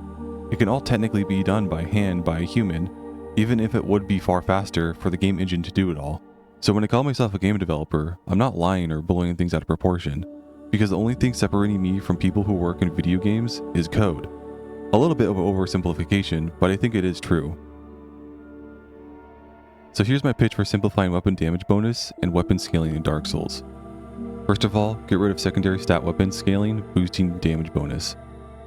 It can all technically be done by hand by a human, even if it would be far faster for the game engine to do it all. So when I call myself a game developer, I'm not lying or blowing things out of proportion, because the only thing separating me from people who work in video games is code. A little bit of an oversimplification, but I think it is true. So here's my pitch for simplifying weapon damage bonus and weapon scaling in Dark Souls. First of all, get rid of secondary stat weapon scaling, boosting damage bonus.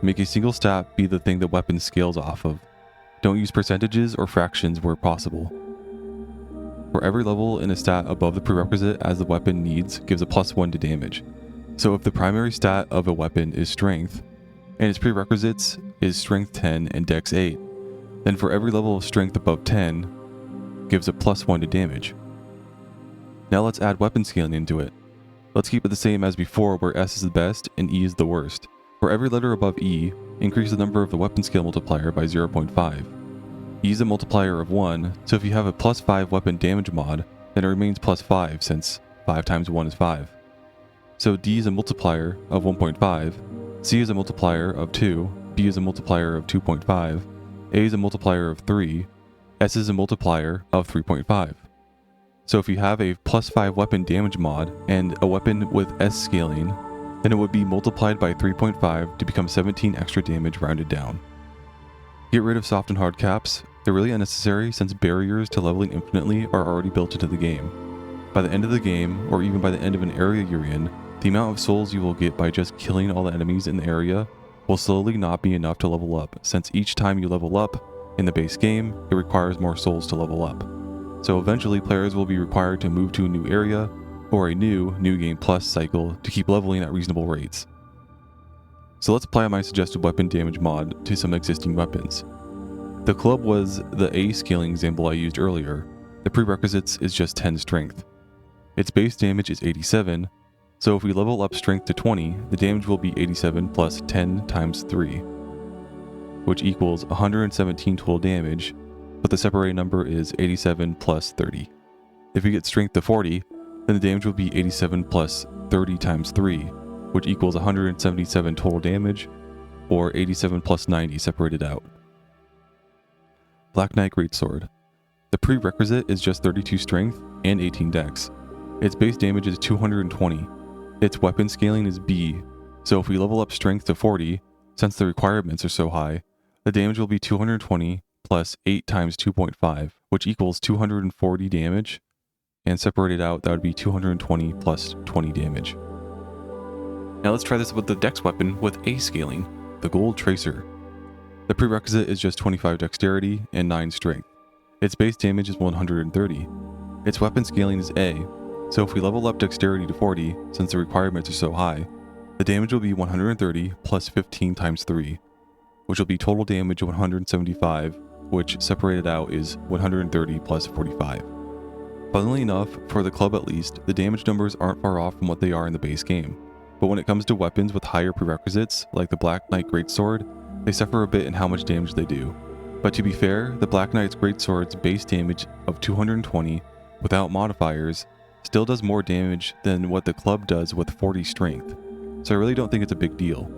Make a single stat be the thing the weapon scales off of. Don't use percentages or fractions where possible. For every level in a stat above the prerequisite as the weapon needs gives a +1 to damage. So if the primary stat of a weapon is strength, and its prerequisites is strength 10 and dex 8, then for every level of strength above 10 gives a +1 to damage. Now let's add weapon scaling into it. Let's keep it the same as before where S is the best and E is the worst. For every letter above E, increase the number of the weapon scale multiplier by 0.5. E is a multiplier of 1, so if you have a +5 weapon damage mod, then it remains +5 since 5 times 1 is 5. So D is a multiplier of 1.5, C is a multiplier of 2, B is a multiplier of 2.5, A is a multiplier of 3, S is a multiplier of 3.5. So if you have a +5 weapon damage mod and a weapon with S scaling, then it would be multiplied by 3.5 to become 17 extra damage rounded down. Get rid of soft and hard caps. They're really unnecessary since barriers to leveling infinitely are already built into the game. By the end of the game, or even by the end of an area you're in, the amount of souls you will get by just killing all the enemies in the area will slowly not be enough to level up, since each time you level up in the base game, it requires more souls to level up. So eventually players will be required to move to a new area or a new Game Plus cycle to keep leveling at reasonable rates. So let's apply my suggested weapon damage mod to some existing weapons. The club was the A scaling example I used earlier. The prerequisites is just 10 strength. Its base damage is 87, so if we level up strength to 20, the damage will be 87 plus 10 times 3, which equals 117 total damage, but the separating number is 87 plus 30. If we get strength to 40, then the damage will be 87 plus 30 times 3, which equals 177 total damage, or 87 plus 90 separated out. Black Knight Greatsword. The prerequisite is just 32 strength and 18 dex. Its base damage is 220. Its weapon scaling is B, so if we level up strength to 40, since the requirements are so high, the damage will be 220 plus 8 times 2.5, which equals 240 damage, and separated out, that would be 220 plus 20 damage. Now let's try this with the dex weapon with A scaling, the Gold Tracer. The prerequisite is just 25 dexterity and 9 strength. Its base damage is 130. Its weapon scaling is A, so if we level up dexterity to 40, since the requirements are so high, the damage will be 130 plus 15 times 3, which will be total damage of 175, which separated out is 130 plus 45. Funnily enough, for the club at least, the damage numbers aren't far off from what they are in the base game. But when it comes to weapons with higher prerequisites, like the Black Knight Greatsword, they suffer a bit in how much damage they do. But to be fair, the Black Knight's Greatsword's base damage of 220, without modifiers, still does more damage than what the club does with 40 strength. So I really don't think it's a big deal.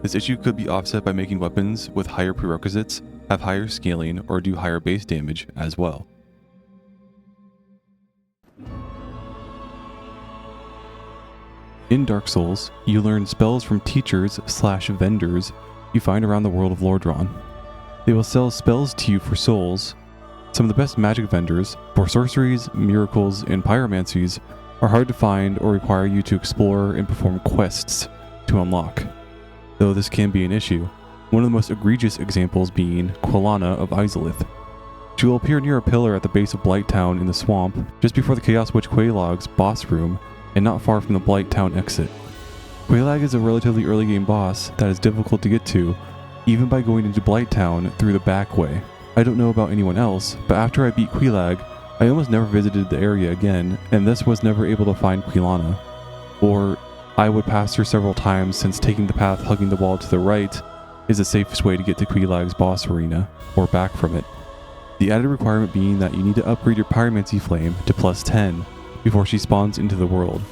This issue could be offset by making weapons with higher prerequisites have higher scaling or do higher base damage as well. In Dark Souls, you learn spells from teachers/vendors you find around the world of Lordran. They will sell spells to you for souls. Some of the best magic vendors for sorceries, miracles, and pyromancies are hard to find or require you to explore and perform quests to unlock, though this can be an issue. One of the most egregious examples being Quilana of Izalith. She will appear near a pillar at the base of Blighttown in the swamp, just before the Chaos Witch Quelaag's boss room, and not far from the Blighttown exit. Quelaag is a relatively early game boss that is difficult to get to, even by going into Blighttown through the back way. I don't know about anyone else, but after I beat Quelaag, I almost never visited the area again, and thus was never able to find Quilana. Or I would pass her several times since taking the path hugging the wall to the right is the safest way to get to Quelaag's boss arena, or back from it. The added requirement being that you need to upgrade your Pyromancy Flame to +10 before she spawns into the world.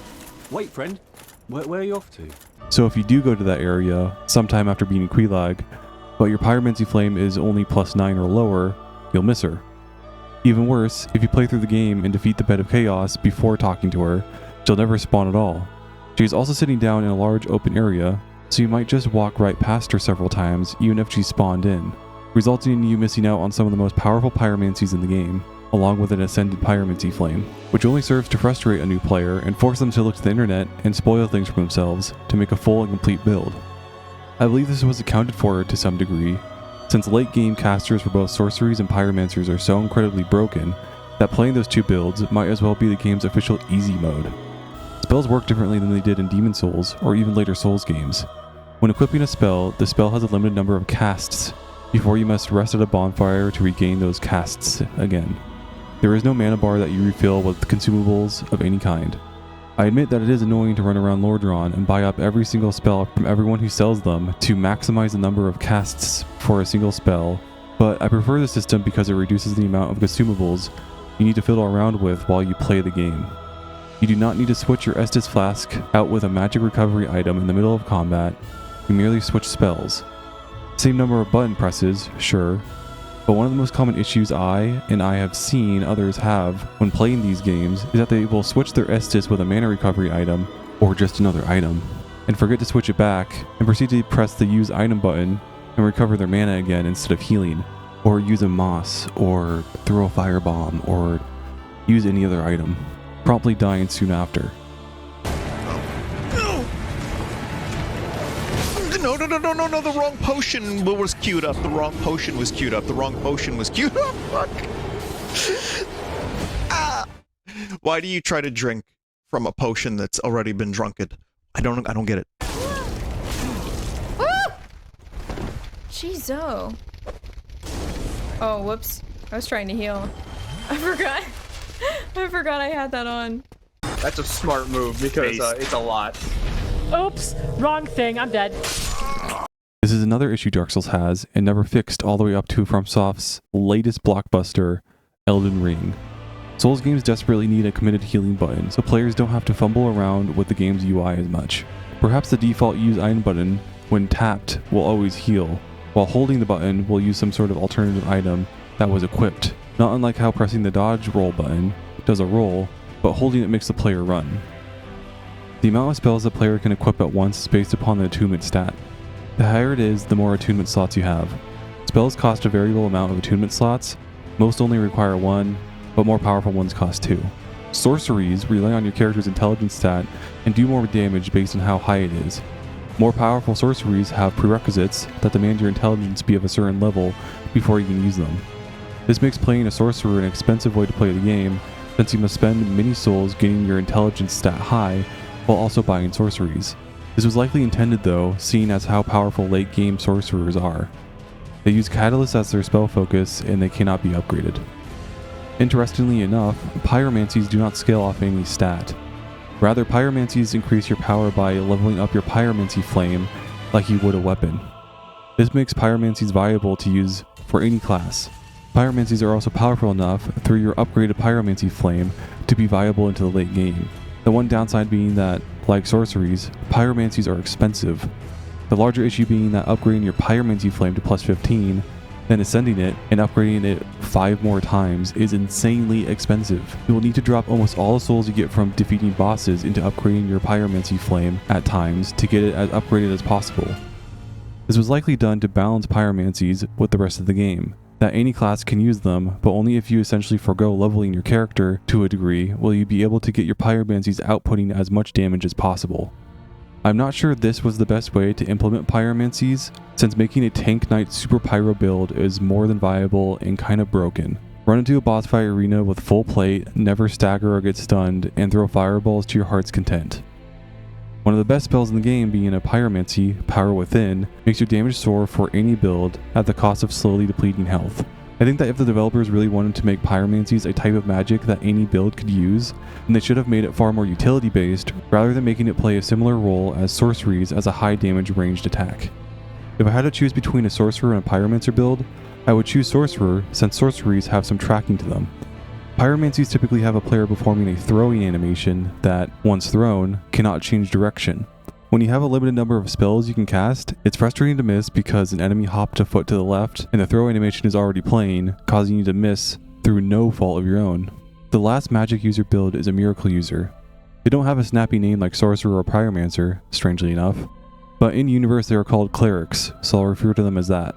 Wait, friend. Where are you off to? So if you do go to that area sometime after beating Quelaag, but your Pyromancy Flame is only +9 or lower, you'll miss her. Even worse, if you play through the game and defeat the Bed of Chaos before talking to her, she'll never spawn at all. She is also sitting down in a large open area, so you might just walk right past her several times even if she spawned in, resulting in you missing out on some of the most powerful pyromancies in the game. along with an ascended pyromancy flame, which only serves to frustrate a new player and force them to look to the internet and spoil things for themselves to make a full and complete build. I believe this was accounted for to some degree, since late game casters for both sorceries and pyromancers are so incredibly broken that playing those two builds might as well be the game's official easy mode. Spells work differently than they did in Demon Souls or even later Souls games. When equipping a spell, the spell has a limited number of casts before you must rest at a bonfire to regain those casts again. There is no mana bar that you refill with consumables of any kind. I admit that it is annoying to run around Lordran and buy up every single spell from everyone who sells them to maximize the number of casts for a single spell, but I prefer the system because it reduces the amount of consumables you need to fiddle around with while you play the game. You do not need to switch your Estus Flask out with a magic recovery item in the middle of combat, you merely switch spells. Same number of button presses, sure, but one of the most common issues I have seen others have when playing these games is that they will switch their Estus with a mana recovery item, or just another item, and forget to switch it back, and proceed to press the use item button and recover their mana again instead of healing, or use a moss, or throw a firebomb, or use any other item, promptly dying soon after. No, the wrong potion was queued up. The wrong potion was queued up. The wrong potion was queued up. Fuck. Ah. Why do you try to drink from a potion that's already been drunken? I don't get it. Jeez, oh, whoops. I was trying to heal. I forgot I had that on. That's a smart move because it's a lot. Oops, wrong thing, I'm dead. This is another issue Dark Souls has, and never fixed all the way up to FromSoft's latest blockbuster, Elden Ring. Souls games desperately need a committed healing button, so players don't have to fumble around with the game's UI as much. Perhaps the default use item button, when tapped, will always heal, while holding the button will use some sort of alternative item that was equipped, not unlike how pressing the dodge roll button does a roll, but holding it makes the player run. The amount of spells the player can equip at once is based upon the attunement stat. The higher it is, the more attunement slots you have. Spells cost a variable amount of attunement slots, most only require 1, but more powerful ones cost 2. Sorceries rely on your character's intelligence stat and do more damage based on how high it is. More powerful sorceries have prerequisites that demand your intelligence be of a certain level before you can use them. This makes playing a sorcerer an expensive way to play the game, since you must spend many souls getting your intelligence stat high while also buying sorceries. This was likely intended though, seeing as how powerful late game sorcerers are. They use Catalyst as their spell focus and they cannot be upgraded. Interestingly enough, pyromancies do not scale off any stat. Rather, pyromancies increase your power by leveling up your pyromancy flame like you would a weapon. This makes pyromancies viable to use for any class. Pyromancies are also powerful enough through your upgraded pyromancy flame to be viable into the late game. The one downside being that, like sorceries, pyromancies are expensive. The larger issue being that upgrading your pyromancy flame to plus 15, then ascending it and upgrading it 5 more times is insanely expensive. You will need to drop almost all the souls you get from defeating bosses into upgrading your pyromancy flame at times to get it as upgraded as possible. This was likely done to balance pyromancies with the rest of the game, that any class can use them, but only if you essentially forgo leveling your character to a degree will you be able to get your pyromancies outputting as much damage as possible. I'm not sure this was the best way to implement pyromancies, since making a tank knight super pyro build is more than viable and kind of broken. Run into a boss fight arena with full plate, never stagger or get stunned, and throw fireballs to your heart's content. One of the best spells in the game being a pyromancy, Power Within, makes your damage soar for any build at the cost of slowly depleting health. I think that if the developers really wanted to make pyromancies a type of magic that any build could use, then they should have made it far more utility based rather than making it play a similar role as sorceries as a high damage ranged attack. If I had to choose between a sorcerer and a pyromancer build, I would choose sorcerer since sorceries have some tracking to them. Pyromancies typically have a player performing a throwing animation that, once thrown, cannot change direction. When you have a limited number of spells you can cast, it's frustrating to miss because an enemy hopped a foot to the left and the throw animation is already playing, causing you to miss through no fault of your own. The last magic user build is a miracle user. They don't have a snappy name like sorcerer or pyromancer, strangely enough, but in universe they are called clerics, so I'll refer to them as that.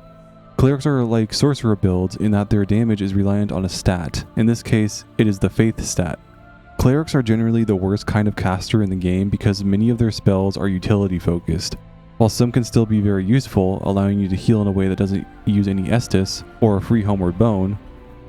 Clerics are like sorcerer builds in that their damage is reliant on a stat. In this case, it is the faith stat. Clerics are generally the worst kind of caster in the game because many of their spells are utility focused. While some can still be very useful, allowing you to heal in a way that doesn't use any Estus or a free homeward bone,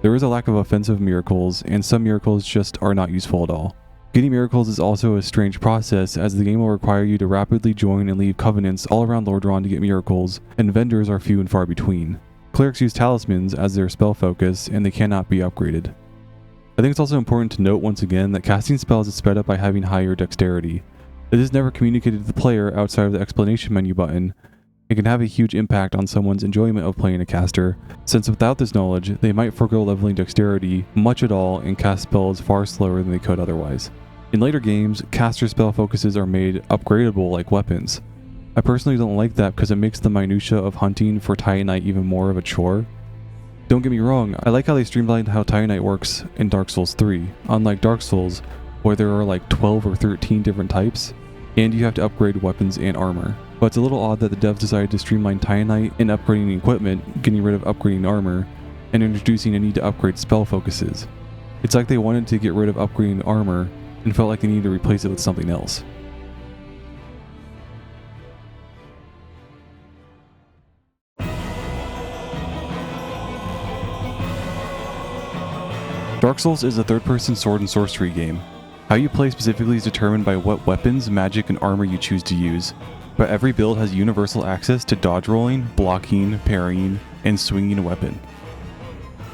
there is a lack of offensive miracles, and some miracles just are not useful at all. Getting miracles is also a strange process, as the game will require you to rapidly join and leave covenants all around Lordran to get miracles, and vendors are few and far between. Clerics use talismans as their spell focus, and they cannot be upgraded. I think it's also important to note once again that casting spells is sped up by having higher dexterity. It is never communicated to the player outside of the explanation menu button. It can have a huge impact on someone's enjoyment of playing a caster, since without this knowledge, they might forego leveling dexterity much at all and cast spells far slower than they could otherwise. In later games, caster spell focuses are made upgradable like weapons. I personally don't like that because it makes the minutia of hunting for Titanite even more of a chore. Don't get me wrong, I like how they streamlined how Titanite works in Dark Souls 3, unlike Dark Souls, where there are like 12 or 13 different types, and you have to upgrade weapons and armor. But it's a little odd that the devs decided to streamline Titanite in upgrading equipment, getting rid of upgrading armor, and introducing a need to upgrade spell focuses. It's like they wanted to get rid of upgrading armor, and felt like they needed to replace it with something else. Dark Souls is a third-person sword and sorcery game. How you play specifically is determined by what weapons, magic, and armor you choose to use, but every build has universal access to dodge rolling, blocking, parrying, and swinging a weapon.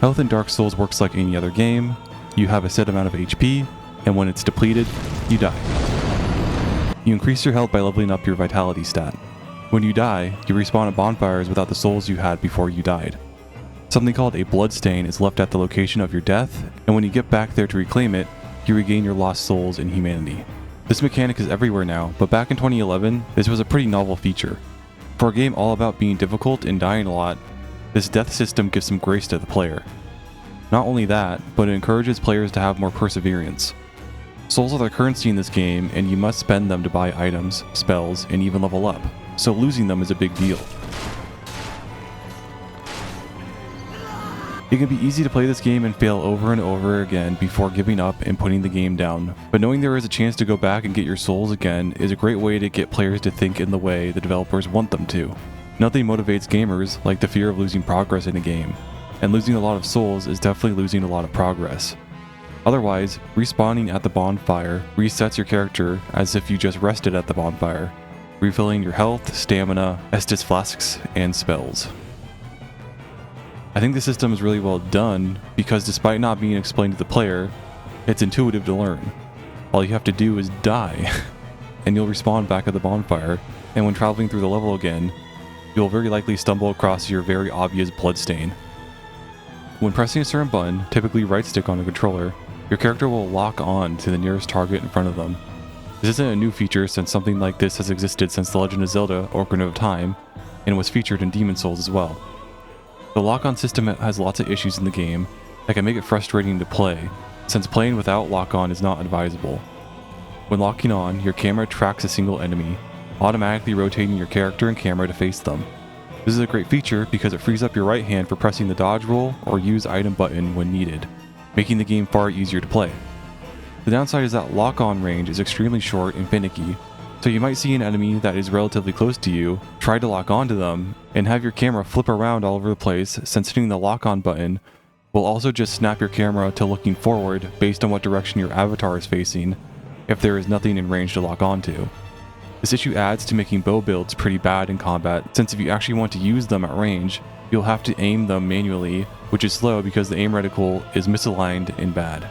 Health in Dark Souls works like any other game. You have a set amount of HP, and when it's depleted, you die. You increase your health by leveling up your vitality stat. When you die, you respawn at bonfires without the souls you had before you died. Something called a bloodstain is left at the location of your death, and when you get back there to reclaim it, you regain your lost souls in humanity. This mechanic is everywhere now, but back in 2011, this was a pretty novel feature. For a game all about being difficult and dying a lot, this death system gives some grace to the player. Not only that, but it encourages players to have more perseverance. Souls are the currency in this game, and you must spend them to buy items, spells, and even level up, so losing them is a big deal. It can be easy to play this game and fail over and over again before giving up and putting the game down, but knowing there is a chance to go back and get your souls again is a great way to get players to think in the way the developers want them to. Nothing motivates gamers like the fear of losing progress in a game, and losing a lot of souls is definitely losing a lot of progress. Otherwise, respawning at the bonfire resets your character as if you just rested at the bonfire, refilling your health, stamina, Estus flasks, and spells. I think the system is really well done because despite not being explained to the player, it's intuitive to learn. All you have to do is die, and you'll respawn back at the bonfire, and when traveling through the level again, you'll very likely stumble across your very obvious bloodstain. When pressing a certain button, typically right stick on a controller, your character will lock on to the nearest target in front of them. This isn't a new feature since something like this has existed since The Legend of Zelda: Ocarina of Time, and was featured in Demon's Souls as well. The lock-on system has lots of issues in the game that can make it frustrating to play, since playing without lock-on is not advisable. When locking on, your camera tracks a single enemy, automatically rotating your character and camera to face them. This is a great feature because it frees up your right hand for pressing the dodge roll or use item button when needed, making the game far easier to play. The downside is that lock-on range is extremely short and finicky, so you might see an enemy that is relatively close to you, try to lock onto them, and have your camera flip around all over the place since hitting the lock-on button will also just snap your camera to looking forward based on what direction your avatar is facing if there is nothing in range to lock onto. This issue adds to making bow builds pretty bad in combat, since if you actually want to use them at range, you'll have to aim them manually, which is slow because the aim reticle is misaligned and bad.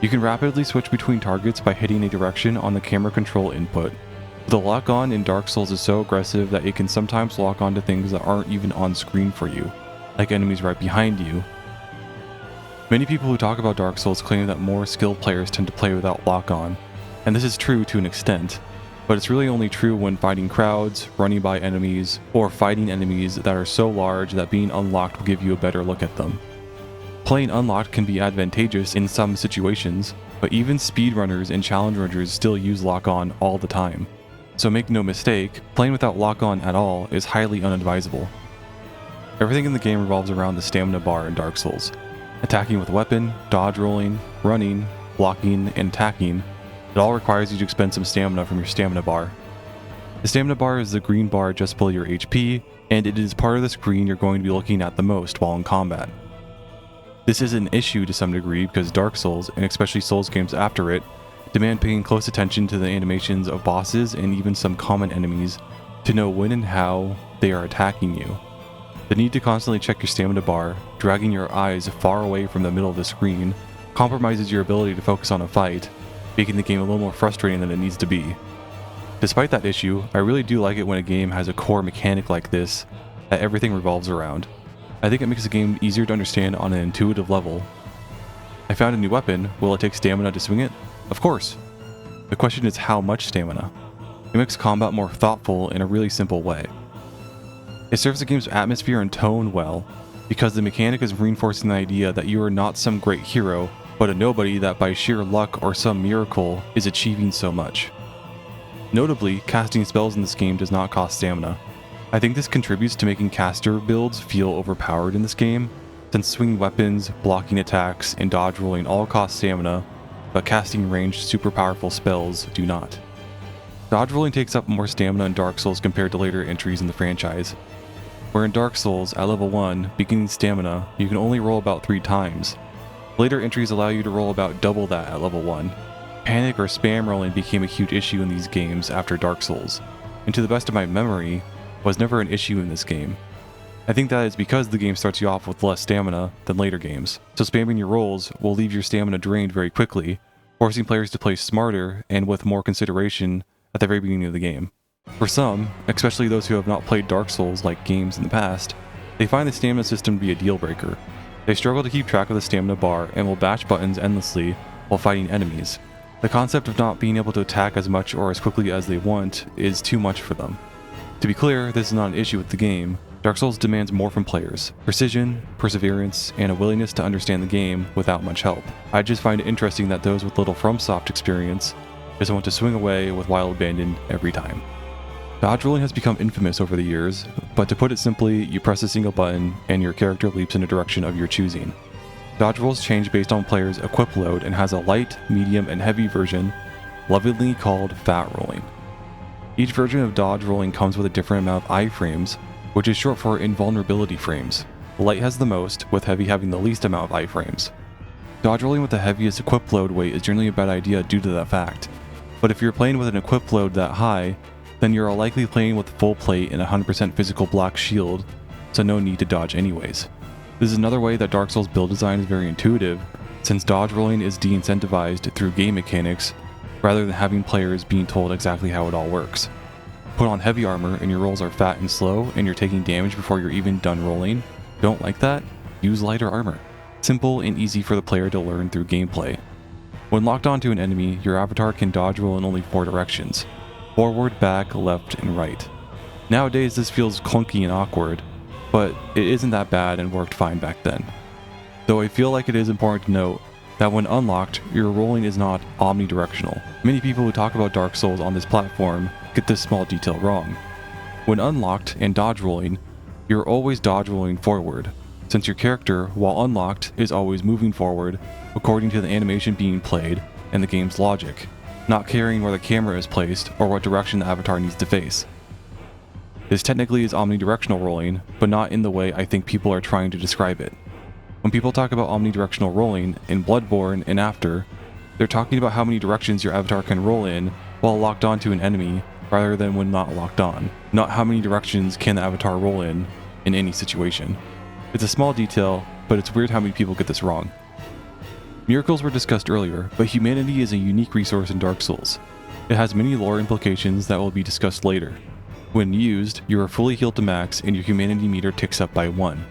You can rapidly switch between targets by hitting a direction on the camera control input. The lock-on in Dark Souls is so aggressive that it can sometimes lock onto things that aren't even on screen for you, like enemies right behind you. Many people who talk about Dark Souls claim that more skilled players tend to play without lock-on, and this is true to an extent, but it's really only true when fighting crowds, running by enemies, or fighting enemies that are so large that being unlocked will give you a better look at them. Playing unlocked can be advantageous in some situations, but even speedrunners and challenge runners still use lock-on all the time. So make no mistake, playing without lock-on at all is highly unadvisable. Everything in the game revolves around the stamina bar in Dark Souls. Attacking with a weapon, dodge rolling, running, blocking, and attacking, it all requires you to expend some stamina from your stamina bar. The stamina bar is the green bar just below your HP, and it is part of the screen you're going to be looking at the most while in combat. This is an issue to some degree because Dark Souls, and especially Souls games after it, demand paying close attention to the animations of bosses and even some common enemies to know when and how they are attacking you. The need to constantly check your stamina bar, dragging your eyes far away from the middle of the screen, compromises your ability to focus on a fight, making the game a little more frustrating than it needs to be. Despite that issue, I really do like it when a game has a core mechanic like this that everything revolves around. I think it makes the game easier to understand on an intuitive level. I found a new weapon. Will it take stamina to swing it? Of course. The question is how much stamina. It makes combat more thoughtful in a really simple way. It serves the game's atmosphere and tone well, because the mechanic is reinforcing the idea that you are not some great hero, but a nobody that by sheer luck or some miracle is achieving so much. Notably, casting spells in this game does not cost stamina. I think this contributes to making caster builds feel overpowered in this game, since swinging weapons, blocking attacks, and dodge rolling all cost stamina, but casting ranged super powerful spells do not. Dodge rolling takes up more stamina in Dark Souls compared to later entries in the franchise. Where in Dark Souls, at level 1, beginning stamina, you can only roll about 3 times. Later entries allow you to roll about double that at level 1. Panic or spam rolling became a huge issue in these games after Dark Souls, and to the best of my memory, was never an issue in this game. I think that is because the game starts you off with less stamina than later games, so spamming your rolls will leave your stamina drained very quickly, forcing players to play smarter and with more consideration at the very beginning of the game. For some, especially those who have not played Dark Souls-like games in the past, they find the stamina system to be a deal breaker. They struggle to keep track of the stamina bar and will bash buttons endlessly while fighting enemies. The concept of not being able to attack as much or as quickly as they want is too much for them. To be clear, this is not an issue with the game. Dark Souls demands more from players: precision, perseverance, and a willingness to understand the game without much help. I just find it interesting that those with little FromSoft experience just want to swing away with wild abandon every time. Dodge rolling has become infamous over the years, but to put it simply, you press a single button and your character leaps in a direction of your choosing. Dodge rolls change based on player's equip load and has a light, medium, and heavy version, lovingly called fat rolling. Each version of dodge rolling comes with a different amount of iframes, which is short for invulnerability frames. Light has the most, with heavy having the least amount of iframes. Dodge rolling with the heaviest equip load weight is generally a bad idea due to that fact, but if you're playing with an equip load that high, then you're likely playing with full plate and 100% physical black shield, so no need to dodge anyways. This is another way that Dark Souls build design is very intuitive, since dodge rolling is de-incentivized through game mechanics, rather than having players being told exactly how it all works. Put on heavy armor and your rolls are fat and slow and you're taking damage before you're even done rolling. Don't like that? Use lighter armor. Simple and easy for the player to learn through gameplay. When locked onto an enemy, your avatar can dodge roll in only 4 directions: forward, back, left, and right. Nowadays this feels clunky and awkward, but it isn't that bad and worked fine back then. Though I feel like it is important to note that when unlocked, your rolling is not omnidirectional. Many people who talk about Dark Souls on this platform get this small detail wrong. When unlocked and dodge rolling, you're always dodge rolling forward, since your character, while unlocked, is always moving forward according to the animation being played and the game's logic, not caring where the camera is placed or what direction the avatar needs to face. This technically is omnidirectional rolling, but not in the way I think people are trying to describe it. When people talk about omnidirectional rolling in Bloodborne and after, they're talking about how many directions your avatar can roll in while locked onto an enemy rather than when not locked on, not how many directions can the avatar roll in any situation. It's a small detail, but it's weird how many people get this wrong. Miracles were discussed earlier, but humanity is a unique resource in Dark Souls. It has many lore implications that will be discussed later. When used, you are fully healed to max and your humanity meter ticks up by 1.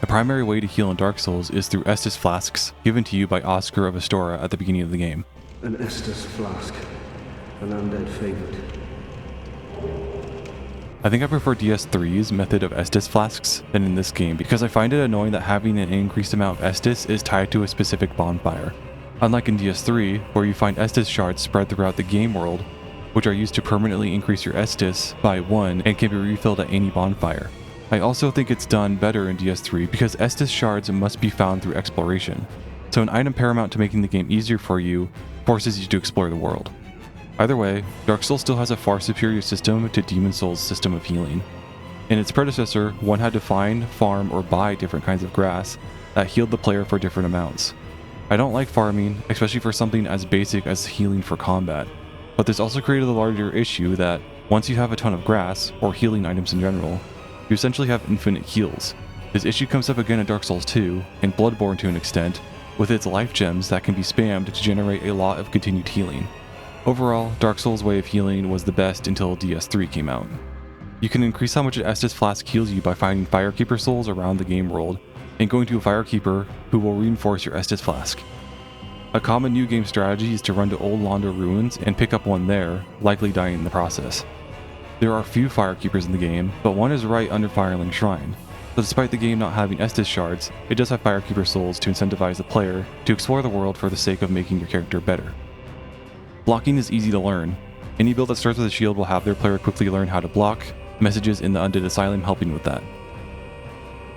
The primary way to heal in Dark Souls is through Estus flasks given to you by Oscar of Astora at the beginning of the game. An Estus flask, an undead favorite. I think I prefer DS3's method of Estus flasks than in this game because I find it annoying that having an increased amount of Estus is tied to a specific bonfire. Unlike in DS3, where you find Estus shards spread throughout the game world, which are used to permanently increase your Estus by 1 and can be refilled at any bonfire. I also think it's done better in DS3 because Estus shards must be found through exploration, so an item paramount to making the game easier for you forces you to explore the world. Either way, Dark Souls still has a far superior system to Demon Souls' system of healing. In its predecessor, one had to find, farm, or buy different kinds of grass that healed the player for different amounts. I don't like farming, especially for something as basic as healing for combat, but this also created the larger issue that once you have a ton of grass, or healing items in general, you essentially have infinite heals. This issue comes up again in Dark Souls 2, and Bloodborne to an extent, with its life gems that can be spammed to generate a lot of continued healing. Overall, Dark Souls' way of healing was the best until DS3 came out. You can increase how much an Estus flask heals you by finding Firekeeper souls around the game world, and going to a Firekeeper who will reinforce your Estus flask. A common new game strategy is to run to Old Londo ruins and pick up one there, likely dying in the process. There are few Firekeepers in the game, but one is right under Firelink Shrine. So despite the game not having Estus shards, it does have Firekeeper souls to incentivize the player to explore the world for the sake of making your character better. Blocking is easy to learn. Any build that starts with a shield will have their player quickly learn how to block, messages in the Undead Asylum helping with that.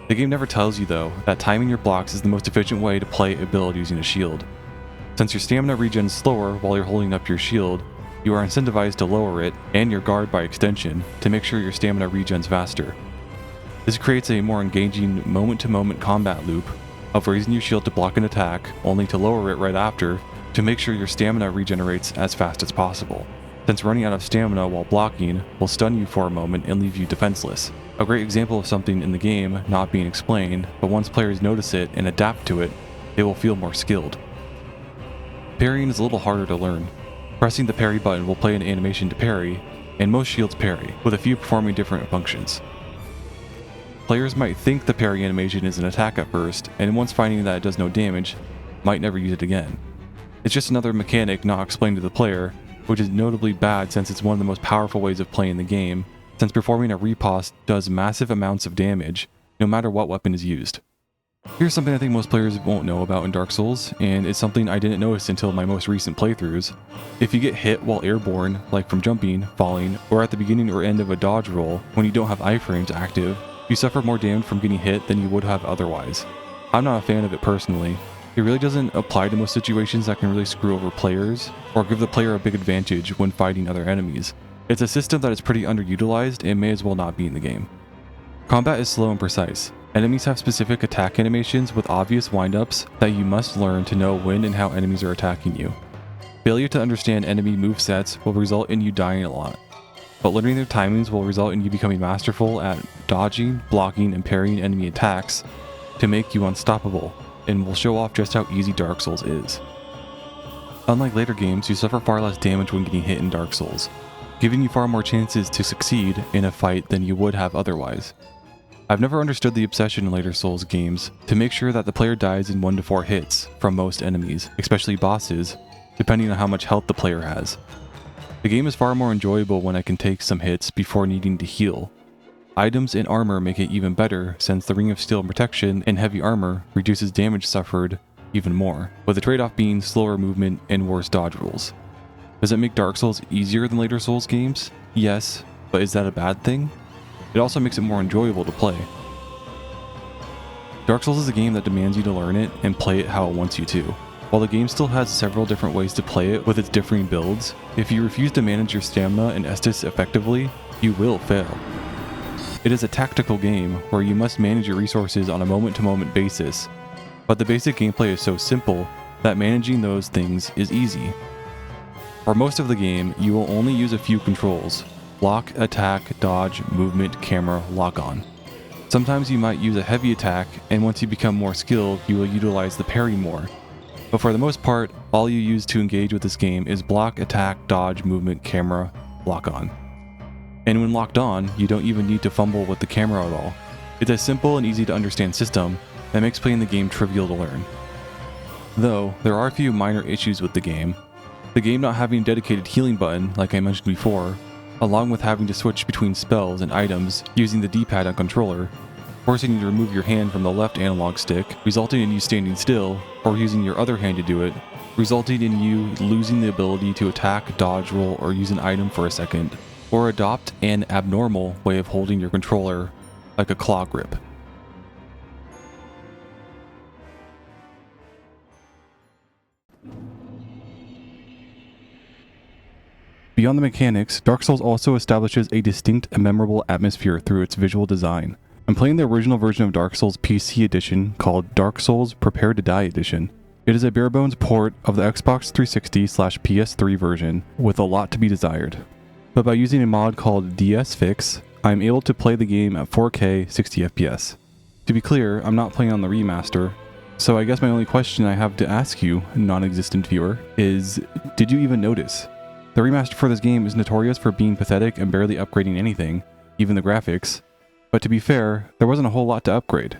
The game never tells you though that timing your blocks is the most efficient way to play a build using a shield. Since your stamina regens slower while you're holding up your shield, you are incentivized to lower it, and your guard by extension, to make sure your stamina regens faster. This creates a more engaging moment-to-moment combat loop of raising your shield to block an attack, only to lower it right after to make sure your stamina regenerates as fast as possible, since running out of stamina while blocking will stun you for a moment and leave you defenseless. A great example of something in the game not being explained, but once players notice it and adapt to it, they will feel more skilled. Parrying is a little harder to learn. Pressing the parry button will play an animation to parry, and most shields parry, with a few performing different functions. Players might think the parry animation is an attack at first, and once finding that it does no damage, might never use it again. It's just another mechanic not explained to the player, which is notably bad since it's one of the most powerful ways of playing the game, since performing a riposte does massive amounts of damage, no matter what weapon is used. Here's something I think most players won't know about in Dark Souls, and it's something I didn't notice until my most recent playthroughs. If you get hit while airborne, like from jumping, falling, or at the beginning or end of a dodge roll when you don't have iframes active, you suffer more damage from getting hit than you would have otherwise. I'm not a fan of it personally. It really doesn't apply to most situations that can really screw over players, or give the player a big advantage when fighting other enemies. It's a system that is pretty underutilized and may as well not be in the game. Combat is slow and precise. Enemies have specific attack animations with obvious windups that you must learn to know when and how enemies are attacking you. Failure to understand enemy movesets will result in you dying a lot, but learning their timings will result in you becoming masterful at dodging, blocking, and parrying enemy attacks to make you unstoppable, and will show off just how easy Dark Souls is. Unlike later games, you suffer far less damage when getting hit in Dark Souls, giving you far more chances to succeed in a fight than you would have otherwise. I've never understood the obsession in later Souls games to make sure that the player dies in 1 to 4 hits from most enemies, especially bosses, depending on how much health the player has. The game is far more enjoyable when I can take some hits before needing to heal. Items and armor make it even better since the Ring of Steel protection and heavy armor reduces damage suffered even more, with the trade-off being slower movement and worse dodge rolls. Does it make Dark Souls easier than later Souls games? Yes, but is that a bad thing? It also makes it more enjoyable to play. Dark Souls is a game that demands you to learn it and play it how it wants you to. While the game still has several different ways to play it with its differing builds, if you refuse to manage your stamina and Estus effectively, you will fail. It is a tactical game where you must manage your resources on a moment-to-moment basis, but the basic gameplay is so simple that managing those things is easy. For most of the game, you will only use a few controls: block, attack, dodge, movement, camera, lock on. Sometimes you might use a heavy attack, and once you become more skilled, you will utilize the parry more. But for the most part, all you use to engage with this game is block, attack, dodge, movement, camera, lock on. And when locked on, you don't even need to fumble with the camera at all. It's a simple and easy to understand system that makes playing the game trivial to learn. Though, there are a few minor issues with the game. The game not having a dedicated healing button, like I mentioned before, along with having to switch between spells and items using the D-pad on controller, forcing you to remove your hand from the left analog stick, resulting in you standing still, or using your other hand to do it, resulting in you losing the ability to attack, dodge roll, or use an item for a second, or adopt an abnormal way of holding your controller like a claw grip. Beyond the mechanics, Dark Souls also establishes a distinct and memorable atmosphere through its visual design. I'm playing the original version of Dark Souls PC edition called Dark Souls Prepare to Die edition. It is a bare-bones port of the Xbox 360/PS3 version with a lot to be desired. But by using a mod called DSFix, I'm able to play the game at 4K 60fps. To be clear, I'm not playing on the remaster, so I guess my only question I have to ask you, non-existent viewer, is did you even notice? The remaster for this game is notorious for being pathetic and barely upgrading anything, even the graphics. But to be fair, there wasn't a whole lot to upgrade.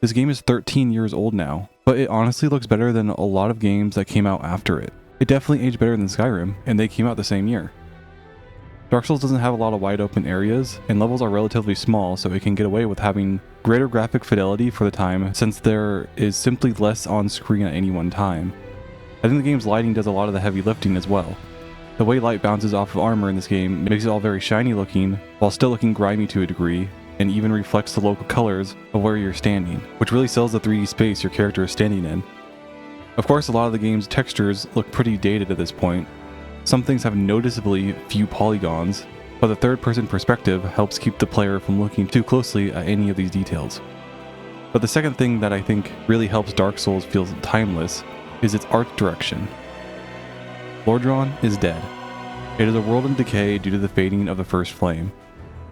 This game is 13 years old now, but it honestly looks better than a lot of games that came out after it. It definitely aged better than Skyrim, and they came out the same year. Dark Souls doesn't have a lot of wide open areas, and levels are relatively small, so it can get away with having greater graphic fidelity for the time, since there is simply less on screen at any one time. I think the game's lighting does a lot of the heavy lifting as well. The way light bounces off of armor in this game makes it all very shiny looking, while still looking grimy to a degree, and even reflects the local colors of where you're standing, which really sells the 3D space your character is standing in. Of course, a lot of the game's textures look pretty dated at this point. Some things have noticeably few polygons, but the third-person perspective helps keep the player from looking too closely at any of these details. But the second thing that I think really helps Dark Souls feel timeless is its art direction. Lordran is dead. It is a world in decay due to the fading of the first flame,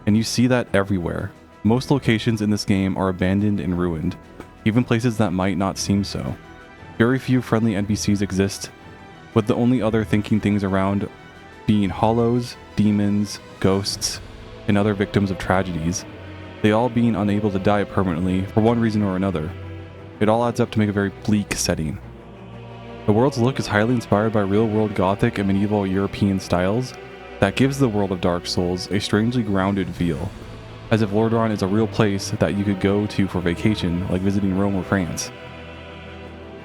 and you see that everywhere. Most locations in this game are abandoned and ruined, even places that might not seem so. Very few friendly NPCs exist, with the only other thinking things around being hollows, demons, ghosts, and other victims of tragedies, they all being unable to die permanently for one reason or another. It all adds up to make a very bleak setting. The world's look is highly inspired by real-world Gothic and medieval European styles that gives the world of Dark Souls a strangely grounded feel, as if Lordran is a real place that you could go to for vacation, like visiting Rome or France.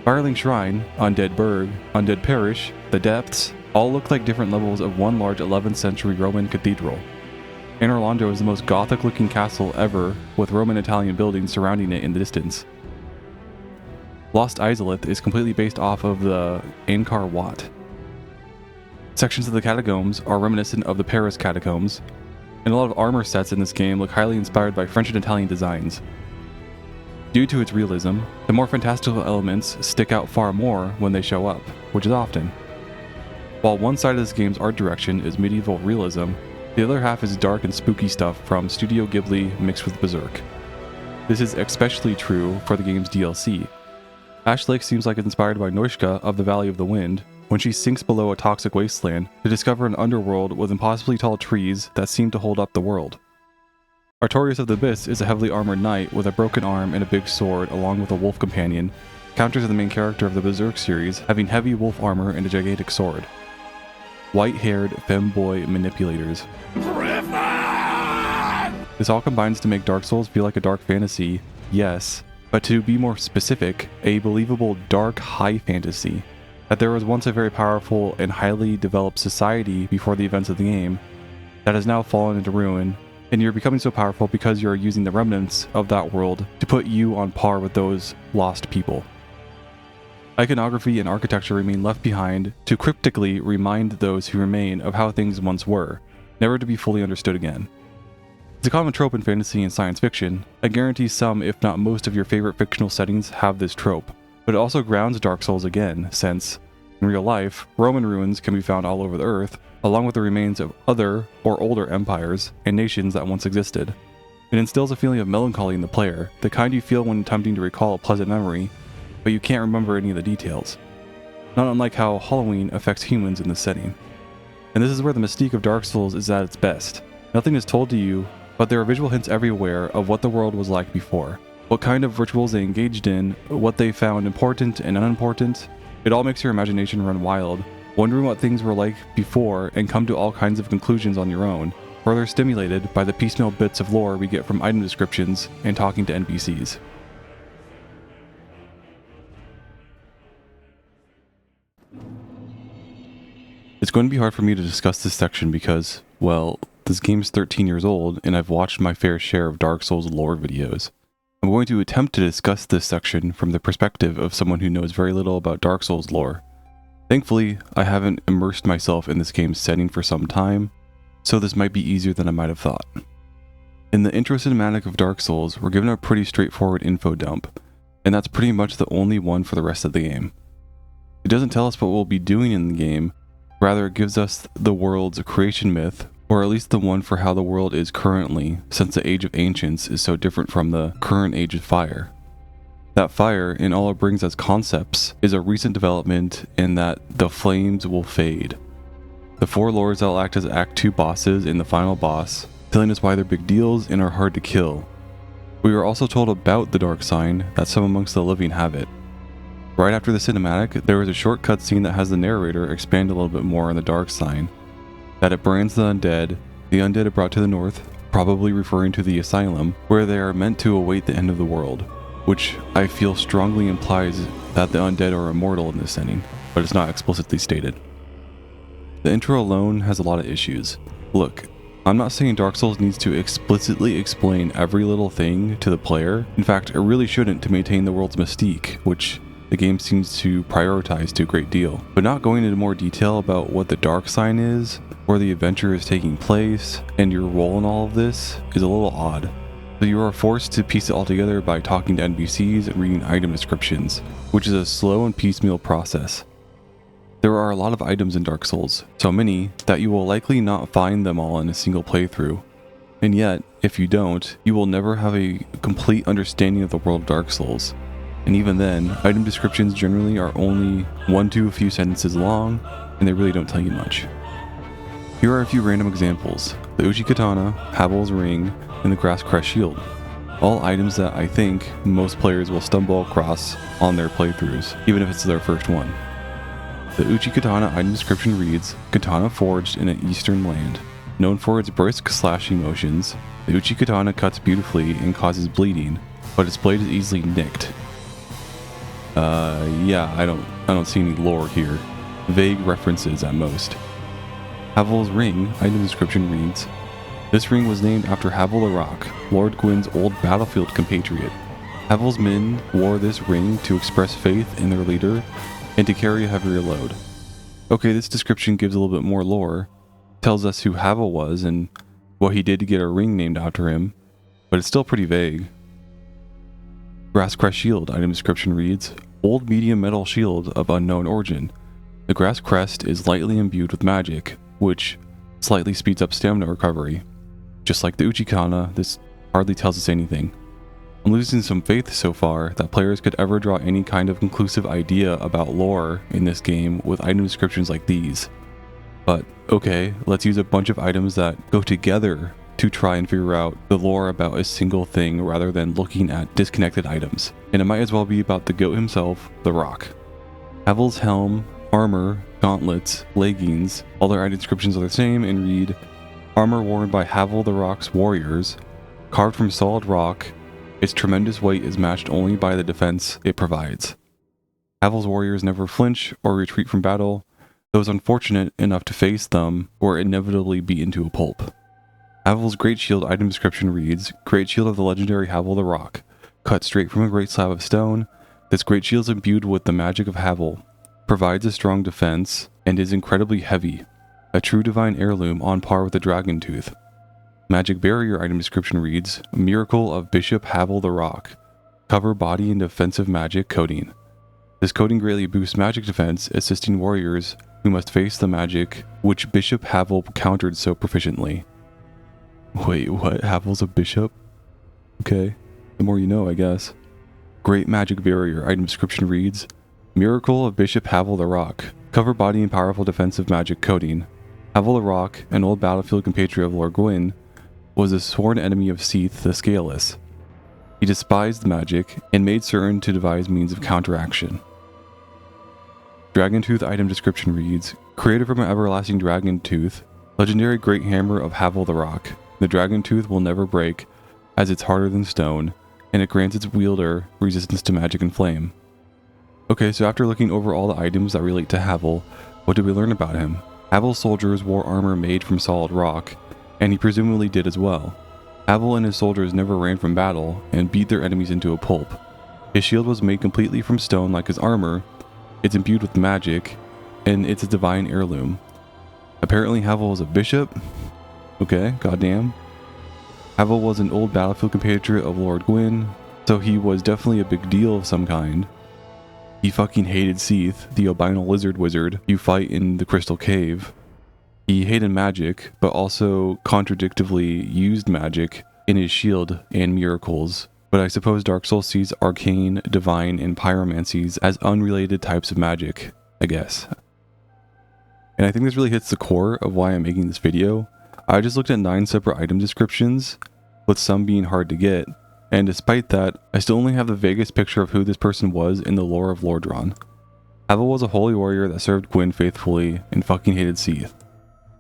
Firelink Shrine, Undead Burg, Undead Parish, the Depths, all look like different levels of one large 11th century Roman cathedral. Anor Londo is the most Gothic-looking castle ever, with Roman-Italian buildings surrounding it in the distance. Lost Izalith is completely based off of the Angkor Wat. Sections of the catacombs are reminiscent of the Paris catacombs, and a lot of armor sets in this game look highly inspired by French and Italian designs. Due to its realism, the more fantastical elements stick out far more when they show up, which is often. While one side of this game's art direction is medieval realism, the other half is dark and spooky stuff from Studio Ghibli mixed with Berserk. This is especially true for the game's DLC. Ash Lake seems like it's inspired by Noishka of the Valley of the Wind, when she sinks below a toxic wasteland to discover an underworld with impossibly tall trees that seem to hold up the world. Artorias of the Abyss is a heavily armored knight with a broken arm and a big sword along with a wolf companion, counter to the main character of the Berserk series having heavy wolf armor and a gigantic sword. White-haired femboy manipulators. This all combines to make Dark Souls feel like a dark fantasy, yes, but to be more specific, a believable dark high fantasy. That there was once a very powerful and highly developed society before the events of the game that has now fallen into ruin, and you're becoming so powerful because you're using the remnants of that world to put you on par with those lost people. Iconography and architecture remain left behind to cryptically remind those who remain of how things once were, never to be fully understood again. It's a common trope in fantasy and science fiction. I guarantee some, if not most, of your favorite fictional settings have this trope, but it also grounds Dark Souls again, since, in real life, Roman ruins can be found all over the earth, along with the remains of other or older empires and nations that once existed. It instills a feeling of melancholy in the player, the kind you feel when attempting to recall a pleasant memory, but you can't remember any of the details. Not unlike how Halloween affects humans in this setting. And this is where the mystique of Dark Souls is at its best. Nothing is told to you, but there are visual hints everywhere of what the world was like before, what kind of rituals they engaged in, what they found important and unimportant. It all makes your imagination run wild, wondering what things were like before and come to all kinds of conclusions on your own, further stimulated by the piecemeal bits of lore we get from item descriptions and talking to NPCs. It's going to be hard for me to discuss this section because, well, this game's 13 years old, and I've watched my fair share of Dark Souls lore videos. I'm going to attempt to discuss this section from the perspective of someone who knows very little about Dark Souls lore. Thankfully, I haven't immersed myself in this game's setting for some time, so this might be easier than I might have thought. In the intro cinematic of Dark Souls, we're given a pretty straightforward info dump, and that's pretty much the only one for the rest of the game. It doesn't tell us what we'll be doing in the game, rather it gives us the world's creation myth, or at least the one for how the world is currently, since the Age of Ancients is so different from the current Age of Fire. That fire, in all it brings as concepts, is a recent development in that the flames will fade. The 4 lords that will act as Act 2 bosses in the final boss, telling us why they're big deals and are hard to kill. We are also told about the dark sign, that some amongst the living have it. Right after the cinematic, there is a short cutscene that has the narrator expand a little bit more on the dark sign, that it brands the undead are brought to the north, probably referring to the asylum, where they are meant to await the end of the world, which I feel strongly implies that the undead are immortal in this setting, but it's not explicitly stated. The intro alone has a lot of issues. Look, I'm not saying Dark Souls needs to explicitly explain every little thing to the player. In fact, it really shouldn't to maintain the world's mystique, which the game seems to prioritize to a great deal. But not going into more detail about what the dark sign is, where the adventure is taking place, and your role in all of this is a little odd. So you are forced to piece it all together by talking to NPCs and reading item descriptions, which is a slow and piecemeal process. There are a lot of items in Dark Souls, so many that you will likely not find them all in a single playthrough. And yet, if you don't, you will never have a complete understanding of the world of Dark Souls. And even then, item descriptions generally are only 1 to a few sentences long, and they really don't tell you much. Here are a few random examples: the Uchi Katana, Havel's Ring, and the Grass Crest Shield. All items that I think most players will stumble across on their playthroughs, even if it's their first one. The Uchi Katana item description reads, "Katana forged in an eastern land. Known for its brisk slashing motions, the Uchi Katana cuts beautifully and causes bleeding, but its blade is easily nicked." Yeah, I don't see any lore here. Vague references at most. Havel's Ring item description reads, "This ring was named after Havel the Rock, Lord Gwyn's old battlefield compatriot. Havel's men wore this ring to express faith in their leader and to carry a heavier load." Okay, this description gives a little bit more lore, tells us who Havel was and what he did to get a ring named after him, but it's still pretty vague. Grass Crest Shield item description reads, "Old medium metal shield of unknown origin. The Grass Crest is lightly imbued with magic, which slightly speeds up stamina recovery. Just like the Uchi Katana, this hardly tells us anything. I'm losing some faith so far that players could ever draw any kind of conclusive idea about lore in this game with item descriptions like these. But okay, let's use a bunch of items that go together to try and figure out the lore about a single thing rather than looking at disconnected items. And it might as well be about the goat himself, the Rock. Havel's helm, armor, gauntlets, leggings, all their item descriptions are the same and read, "Armor worn by Havel the Rock's warriors, carved from solid rock. Its tremendous weight is matched only by the defense it provides. Havel's warriors never flinch or retreat from battle. Those unfortunate enough to face them or inevitably beaten to a pulp." Havel's Great Shield item description reads, "Great Shield of the legendary Havel the Rock. Cut straight from a great slab of stone. This great shield is imbued with the magic of Havel, provides a strong defense, and is incredibly heavy. A true divine heirloom on par with the Dragon Tooth." Magic Barrier item description reads, "Miracle of Bishop Havel the Rock. Cover body and defensive magic coating. This coating greatly boosts magic defense, assisting warriors who must face the magic which Bishop Havel countered so proficiently." Wait, what? Havel's a bishop? Okay, the more you know, I guess. Great Magic Barrier item description reads, "Miracle of Bishop Havel the Rock. Cover body and powerful defensive magic coating. Havel the Rock, an old battlefield compatriot of Lord Gwyn, was a sworn enemy of Seath the Scaleless. He despised the magic and made certain to devise means of counteraction." Dragon Tooth item description reads, "Created from an everlasting dragon tooth, legendary great hammer of Havel the Rock. The Dragon Tooth will never break, as it's harder than stone, and it grants its wielder resistance to magic and flame." Okay, so after looking over all the items that relate to Havel, what did we learn about him? Havel's soldiers wore armor made from solid rock, and he presumably did as well. Havel and his soldiers never ran from battle and beat their enemies into a pulp. His shield was made completely from stone like his armor, it's imbued with magic, and it's a divine heirloom. Apparently Havel was a bishop? Okay, goddamn. Havel was an old battlefield compatriot of Lord Gwyn, so he was definitely a big deal of some kind. He fucking hated Seath, the albino lizard wizard you fight in the Crystal Cave. He hated magic, but also contradictively used magic in his shield and miracles. But I suppose Dark Souls sees arcane, divine, and pyromancies as unrelated types of magic, I guess. And I think this really hits the core of why I'm making this video. I just looked at 9 separate item descriptions, with some being hard to get, and despite that, I still only have the vaguest picture of who this person was in the lore of Lordran. Havel was a holy warrior that served Gwyn faithfully and fucking hated Seath.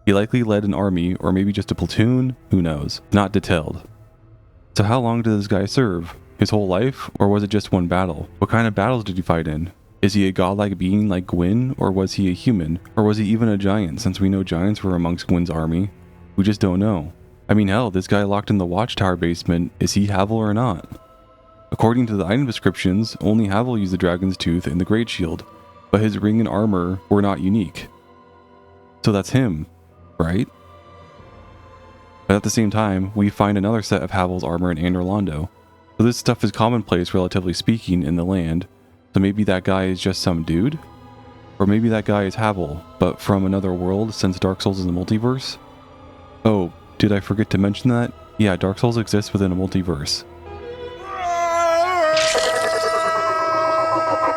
He likely led an army, or maybe just a platoon, who knows, not detailed. So how long did this guy serve? His whole life, or was it just one battle? What kind of battles did he fight in? Is he a godlike being like Gwyn, or was he a human? Or was he even a giant, since we know giants were amongst Gwyn's army? We just don't know. I mean hell, this guy locked in the watchtower basement, is he Havel or not? According to the item descriptions, only Havel used the dragon's tooth and the great shield, but his ring and armor were not unique. So that's him, right? But at the same time, we find another set of Havel's armor in Anor. So this stuff is commonplace, relatively speaking, in the land. So maybe that guy is just some dude? Or maybe that guy is Havel, but from another world, since Dark Souls is a multiverse? Oh, did I forget to mention that? Yeah, Dark Souls exists within a multiverse,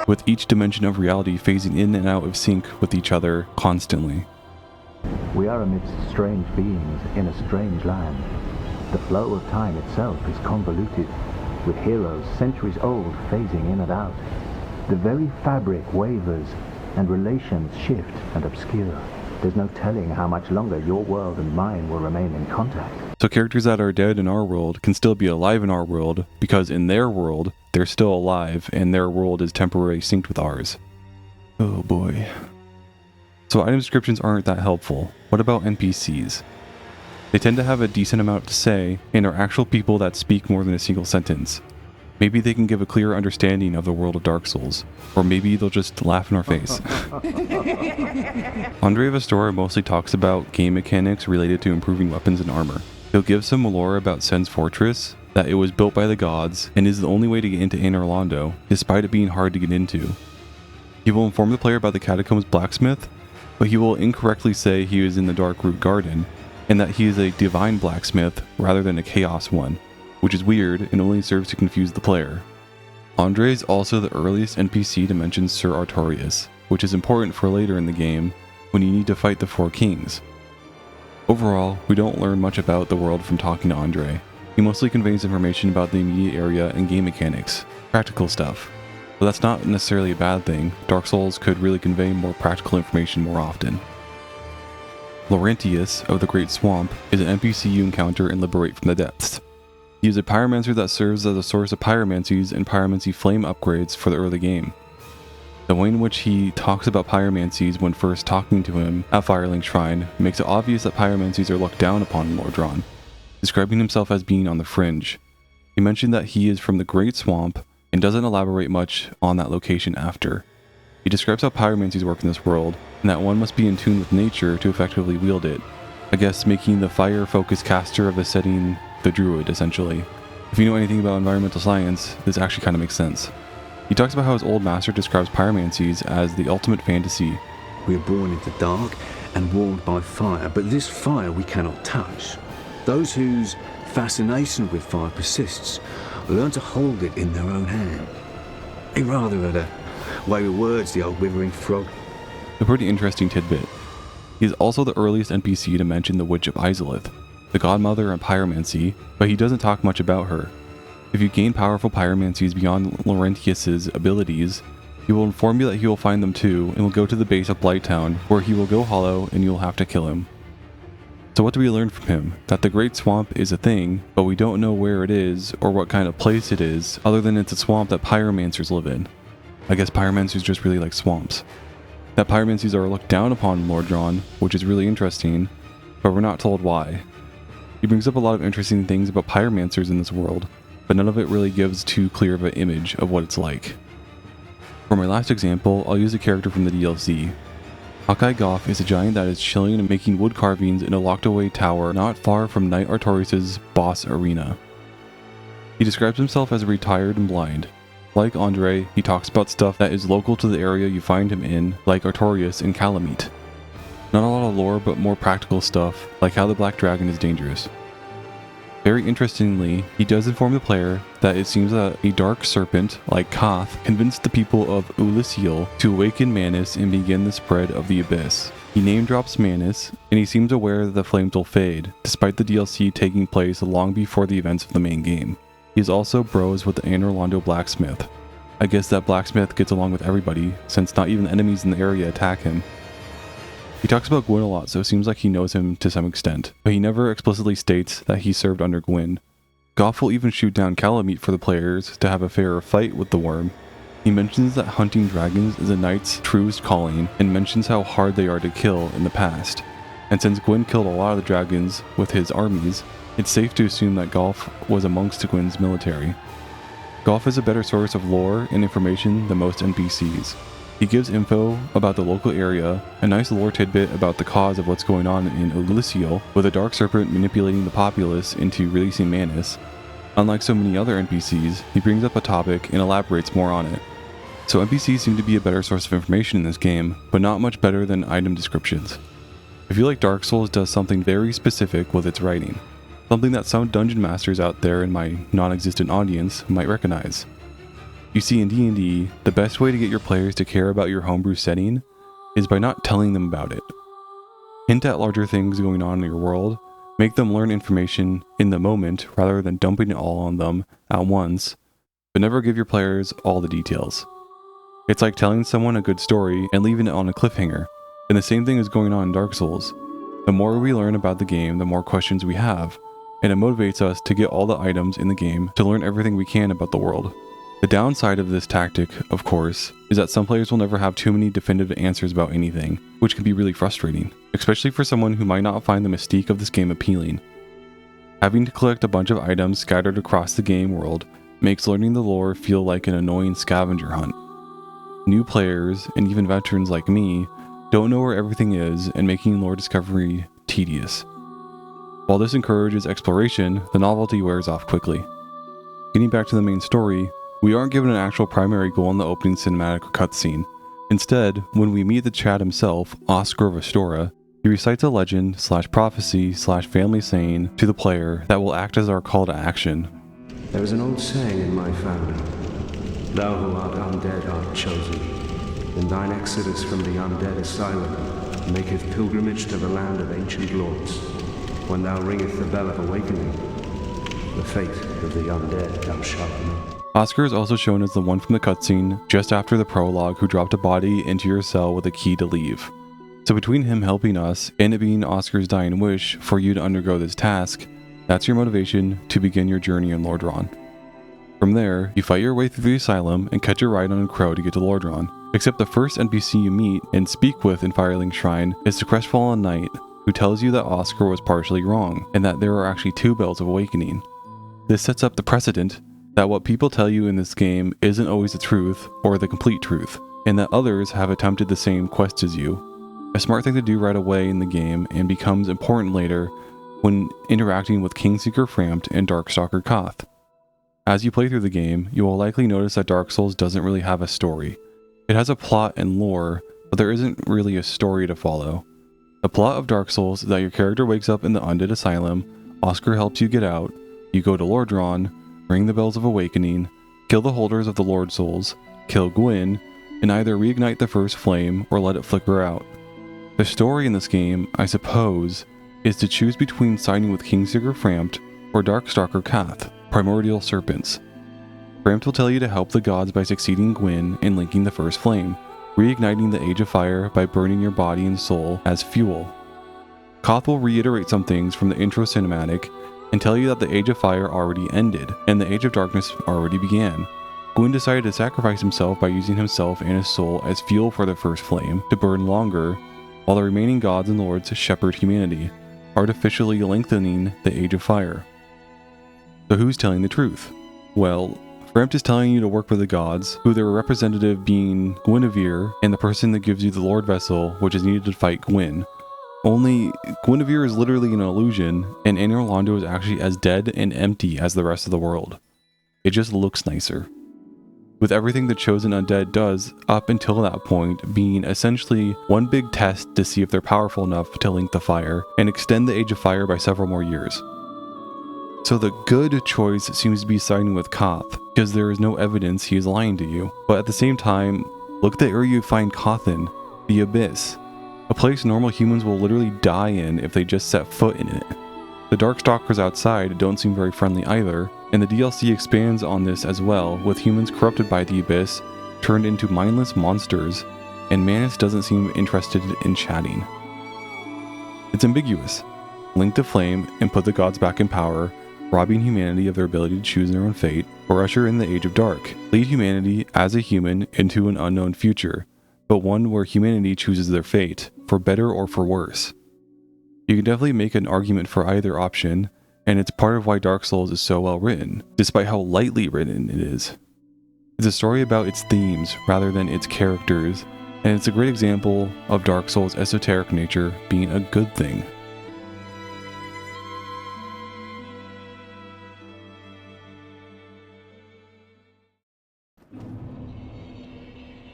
with each dimension of reality phasing in and out of sync with each other constantly. We are amidst strange beings in a strange land. The flow of time itself is convoluted, with heroes centuries old phasing in and out. The very fabric wavers, and relations shift and obscure. There's no telling how much longer your world and mine will remain in contact. So characters that are dead in our world can still be alive in our world, because in their world, they're still alive, and their world is temporarily synced with ours. Oh boy. So item descriptions aren't that helpful. What about NPCs? They tend to have a decent amount to say, and are actual people that speak more than a single sentence. Maybe they can give a clear understanding of the world of Dark Souls, or maybe they'll just laugh in our face. Andre of Astora mostly talks about game mechanics related to improving weapons and armor. He'll give some lore about Sen's fortress, that it was built by the gods, and is the only way to get into Anor, despite it being hard to get into. He will inform the player about the Catacombs blacksmith, but he will incorrectly say he is in the Dark Root Garden, and that he is a divine blacksmith rather than a chaos one, which is weird and only serves to confuse the player. Andre is also the earliest NPC to mention Sir Artorias, which is important for later in the game when you need to fight the Four Kings. Overall, we don't learn much about the world from talking to Andre. He mostly conveys information about the immediate area and game mechanics, practical stuff. But that's not necessarily a bad thing. Dark Souls could really convey more practical information more often. Laurentius of the Great Swamp is an NPC you encounter and liberate from the depths. He is a pyromancer that serves as a source of pyromancies and pyromancy flame upgrades for the early game. The way in which he talks about pyromancies when first talking to him at Firelink Shrine makes it obvious that pyromancies are looked down upon in Lordran, describing himself as being on the fringe. He mentioned that he is from the Great Swamp and doesn't elaborate much on that location after. He describes how pyromancies work in this world, and that one must be in tune with nature to effectively wield it. I guess making the fire-focused caster of the setting the druid, essentially. If you know anything about environmental science, this actually kind of makes sense. He talks about how his old master describes pyromancies as the ultimate fantasy. We are born into dark and warmed by fire, but this fire we cannot touch. Those whose fascination with fire persists learn to hold it in their own hand. A rather at a way with words, the old withering frog. A pretty interesting tidbit. He is also the earliest NPC to mention the Witch of Izalith, the godmother of pyromancy, but he doesn't talk much about her. If you gain powerful pyromancies beyond Laurentius's abilities, he will inform you that he will find them too, and will go to the base of Blighttown, where he will go hollow and you will have to kill him. So what do we learn from him? That the Great Swamp is a thing, but we don't know where it is or what kind of place it is, other than it's a swamp that pyromancers live in. I guess pyromancers just really like swamps. That pyromancies are looked down upon in Lordran, which is really interesting, but we're not told why. He brings up a lot of interesting things about pyromancers in this world, but none of it really gives too clear of an image of what it's like. For my last example, I'll use a character from the DLC. Hawkeye Goff is a giant that is chilling and making wood carvings in a locked away tower not far from Knight Artorias' boss arena. He describes himself as retired and blind. Like Andre, he talks about stuff that is local to the area you find him in, like Artorias and Calamite. Not a lot of lore, but more practical stuff, like how the Black Dragon is dangerous. Very interestingly, he does inform the player that it seems that a dark serpent, like Koth, convinced the people of Ulusiel to awaken Manus and begin the spread of the Abyss. He name drops Manus, and he seems aware that the flames will fade, despite the DLC taking place long before the events of the main game. He is also bros with the Anor Londo blacksmith. I guess that blacksmith gets along with everybody, since not even enemies in the area attack him. He talks about Gwyn a lot, so it seems like he knows him to some extent, but he never explicitly states that he served under Gwyn. Goff will even shoot down Calamite for the players to have a fairer fight with the worm. He mentions that hunting dragons is a knight's truest calling, and mentions how hard they are to kill in the past. And since Gwyn killed a lot of the dragons with his armies, it's safe to assume that Goff was amongst Gwyn's military. Goff is a better source of lore and information than most NPCs. He gives info about the local area, a nice lore tidbit about the cause of what's going on in Ulusiel, with a dark serpent manipulating the populace into releasing Manus. Unlike so many other NPCs, he brings up a topic and elaborates more on it. So NPCs seem to be a better source of information in this game, but not much better than item descriptions. I feel like Dark Souls does something very specific with its writing, something that some dungeon masters out there in my non-existent audience might recognize. You see, in D&D, the best way to get your players to care about your homebrew setting is by not telling them about it. Hint at larger things going on in your world, make them learn information in the moment rather than dumping it all on them at once, but never give your players all the details. It's like telling someone a good story and leaving it on a cliffhanger, and the same thing is going on in Dark Souls. The more we learn about the game, the more questions we have, and it motivates us to get all the items in the game to learn everything we can about the world. The downside of this tactic, of course, is that some players will never have too many definitive answers about anything, which can be really frustrating, especially for someone who might not find the mystique of this game appealing. Having to collect a bunch of items scattered across the game world makes learning the lore feel like an annoying scavenger hunt. New players, and even veterans like me, don't know where everything is, and making lore discovery tedious. While this encourages exploration, the novelty wears off quickly. Getting back to the main story, we aren't given an actual primary goal in the opening cinematic or cutscene. Instead, when we meet the Chad himself, Oscar of Astora, he recites a legend/prophecy/family saying to the player that will act as our call to action. There is an old saying in my family, "Thou who art undead art chosen, and thine exodus from the undead asylum maketh pilgrimage to the land of ancient lords. When thou ringeth the bell of awakening, the fate of the undead thou shalt know." Oscar is also shown as the one from the cutscene just after the prologue who dropped a body into your cell with a key to leave. So between him helping us and it being Oscar's dying wish for you to undergo this task, that's your motivation to begin your journey in Lordran. From there, you fight your way through the asylum and catch a ride on a crow to get to Lordran, except the first NPC you meet and speak with in Firelink Shrine is the crestfallen knight who tells you that Oscar was partially wrong and that there are actually two bells of awakening. This sets up the precedent that what people tell you in this game isn't always the truth or the complete truth, and that others have attempted the same quest as you. A smart thing to do right away in the game and becomes important later when interacting with Kingseeker Frampt and Darkstalker Koth. As you play through the game, you will likely notice that Dark Souls doesn't really have a story. It has a plot and lore, but there isn't really a story to follow. The plot of Dark Souls is that your character wakes up in the Undead Asylum, Oscar helps you get out, you go to Lordran, ring the bells of awakening, kill the holders of the Lord Souls, kill Gwyn, and either reignite the first flame or let it flicker out. The story in this game, I suppose, is to choose between siding with Kingseeker Frampt or Darkstalker Koth, primordial serpents. Frampt will tell you to help the gods by succeeding Gwyn and linking the first flame, reigniting the Age of Fire by burning your body and soul as fuel. Koth will reiterate some things from the intro cinematic and tell you that the Age of Fire already ended, and the Age of Darkness already began. Gwyn decided to sacrifice himself by using himself and his soul as fuel for the first flame to burn longer, while the remaining gods and lords shepherd humanity. artificially lengthening the Age of Fire. So who's telling the truth? Well, Frempt is telling you to work with the gods, who their representative being Guinevere, and the person that gives you the Lord Vessel, which is needed to fight Gwyn. Only, Guinevere is literally an illusion, and Anor Londo is actually as dead and empty as the rest of the world. It just looks nicer. With everything the Chosen Undead does up until that point being essentially one big test to see if they're powerful enough to link the fire and extend the Age of Fire by several more years. So the good choice seems to be siding with Koth, because there is no evidence he is lying to you. But at the same time, look at the area you find Koth in, the Abyss. A place normal humans will literally die in if they just set foot in it. The Darkstalkers outside don't seem very friendly either, and the DLC expands on this as well, with humans corrupted by the Abyss turned into mindless monsters, and Manus doesn't seem interested in chatting. It's ambiguous. Link to flame and put the gods back in power, robbing humanity of their ability to choose their own fate, or usher in the Age of Dark, lead humanity as a human into an unknown future, but one where humanity chooses their fate, for better or for worse. You can definitely make an argument for either option, and it's part of why Dark Souls is so well written, despite how lightly written it is. It's a story about its themes rather than its characters, and it's a great example of Dark Souls' esoteric nature being a good thing.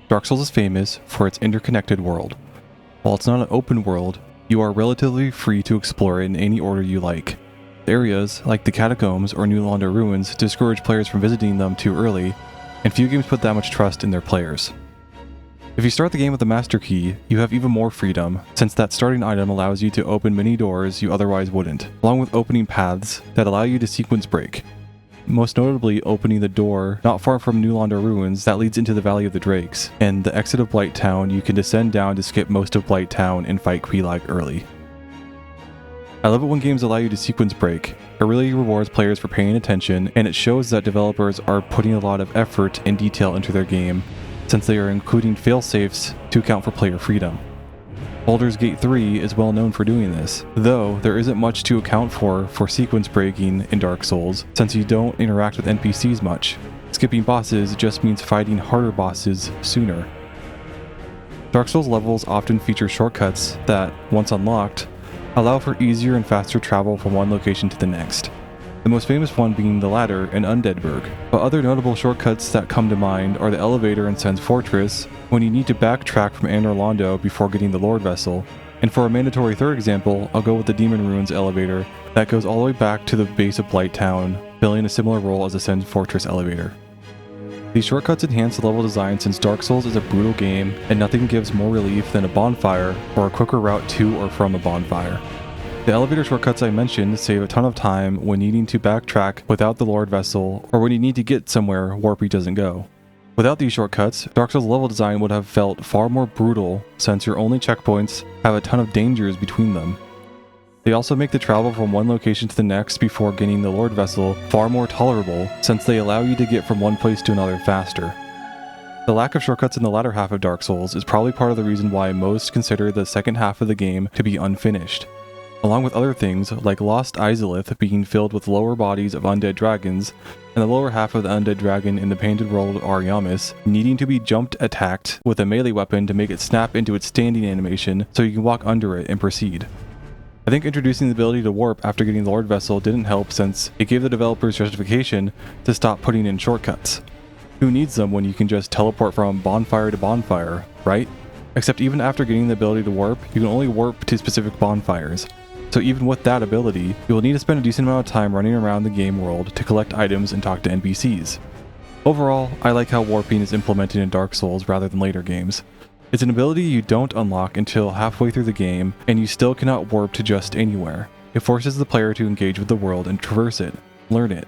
Dark Souls is famous for its interconnected world. While it's not an open world, you are relatively free to explore it in any order you like. Areas, like the Catacombs or New Londo Ruins, discourage players from visiting them too early, and few games put that much trust in their players. If you start the game with the Master Key, you have even more freedom, since that starting item allows you to open many doors you otherwise wouldn't, along with opening paths that allow you to sequence break. Most notably opening the door not far from New Londo Ruins that leads into the Valley of the Drakes, and the exit of Blight Town you can descend down to skip most of Blight Town and fight Prologue early. I love it when games allow you to sequence break. It really rewards players for paying attention, and it shows that developers are putting a lot of effort and detail into their game, since they are including failsafes to account for player freedom. Baldur's Gate 3 is well known for doing this, though there isn't much to account for sequence breaking in Dark Souls, since you don't interact with NPCs much. Skipping bosses just means fighting harder bosses sooner. Dark Souls levels often feature shortcuts that, once unlocked, allow for easier and faster travel from one location to the next. The most famous one being the ladder in Undeadburg, but other notable shortcuts that come to mind are the elevator in Sen's Fortress, when you need to backtrack from Anor Londo before getting the Lord Vessel, and for a mandatory third example, I'll go with the Demon Ruins elevator that goes all the way back to the base of Blight Town, filling a similar role as the Sen's Fortress elevator. These shortcuts enhance the level design since Dark Souls is a brutal game, and nothing gives more relief than a bonfire or a quicker route to or from a bonfire. The elevator shortcuts I mentioned save a ton of time when needing to backtrack without the Lord Vessel, or when you need to get somewhere Warpy doesn't go. Without these shortcuts, Dark Souls level design would have felt far more brutal, since your only checkpoints have a ton of dangers between them. They also make the travel from one location to the next before getting the Lord Vessel far more tolerable, since they allow you to get from one place to another faster. The lack of shortcuts in the latter half of Dark Souls is probably part of the reason why most consider the second half of the game to be unfinished. Along with other things like Lost Izalith being filled with lower bodies of undead dragons, and the lower half of the undead dragon in the painted world of Ariamis needing to be jumped attacked with a melee weapon to make it snap into its standing animation so you can walk under it and proceed. I think introducing the ability to warp after getting the Lord Vessel didn't help, since it gave the developers justification to stop putting in shortcuts. Who needs them when you can just teleport from bonfire to bonfire, right? Except even after getting the ability to warp, you can only warp to specific bonfires. So even with that ability, you will need to spend a decent amount of time running around the game world to collect items and talk to NPCs. Overall, I like how warping is implemented in Dark Souls rather than later games. It's an ability you don't unlock until halfway through the game, and you still cannot warp to just anywhere. It forces the player to engage with the world and traverse it, learn it.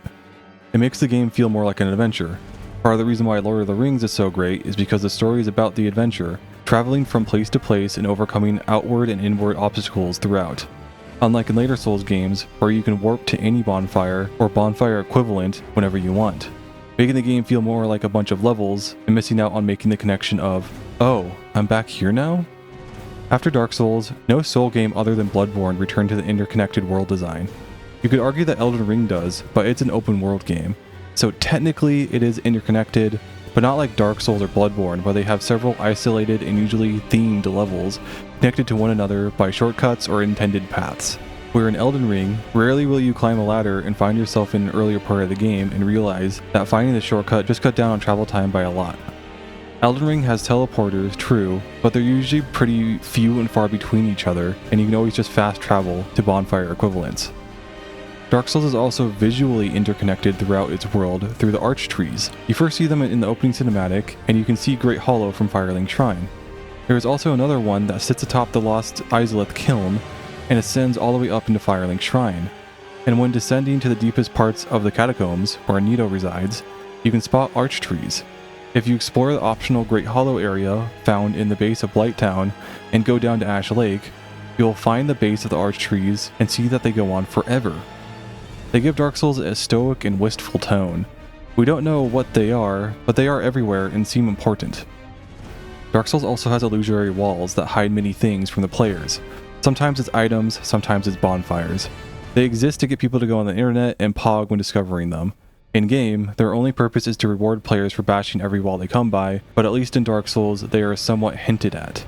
It makes the game feel more like an adventure. Part of the reason why Lord of the Rings is so great is because the story is about the adventure, traveling from place to place and overcoming outward and inward obstacles throughout. Unlike in later Souls games, where you can warp to any bonfire or bonfire equivalent whenever you want, making the game feel more like a bunch of levels and missing out on making the connection of, oh, I'm back here now? After Dark Souls, no Soul game other than Bloodborne returned to the interconnected world design. You could argue that Elden Ring does, but it's an open world game. So technically it is interconnected, but not like Dark Souls or Bloodborne, where they have several isolated and usually themed levels connected to one another by shortcuts or intended paths. Where in Elden Ring, rarely will you climb a ladder and find yourself in an earlier part of the game and realize that finding the shortcut just cut down on travel time by a lot. Elden Ring has teleporters, true, but they're usually pretty few and far between each other, and you can always just fast travel to bonfire equivalents. Dark Souls is also visually interconnected throughout its world through the arch trees. You first see them in the opening cinematic, and you can see Great Hollow from Firelink Shrine. There is also another one that sits atop the Lost Izalith Kiln and ascends all the way up into Firelink Shrine. And when descending to the deepest parts of the catacombs, where Nito resides, you can spot arch trees. If you explore the optional Great Hollow area found in the base of Blighttown and go down to Ash Lake, you'll find the base of the arch trees and see that they go on forever. They give Dark Souls a stoic and wistful tone. We don't know what they are, but they are everywhere and seem important. Dark Souls also has illusory walls that hide many things from the players. Sometimes it's items, sometimes it's bonfires. They exist to get people to go on the internet and pog when discovering them. In-game, their only purpose is to reward players for bashing every wall they come by, but at least in Dark Souls, they are somewhat hinted at.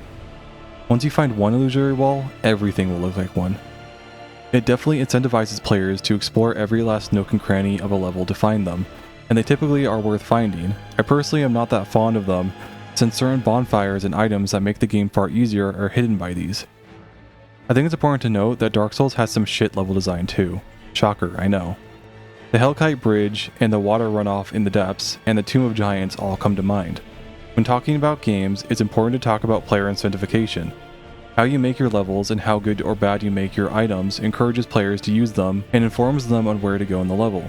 Once you find one illusory wall, everything will look like one. It definitely incentivizes players to explore every last nook and cranny of a level to find them, and they typically are worth finding. I personally am not that fond of them, since certain bonfires and items that make the game far easier are hidden by these. I think it's important to note that Dark Souls has some shit level design too. Shocker, I know. The Hellkite Bridge and the water runoff in the depths and the Tomb of Giants all come to mind. When talking about games, it's important to talk about player incentivization. How you make your levels and how good or bad you make your items encourages players to use them and informs them on where to go in the level.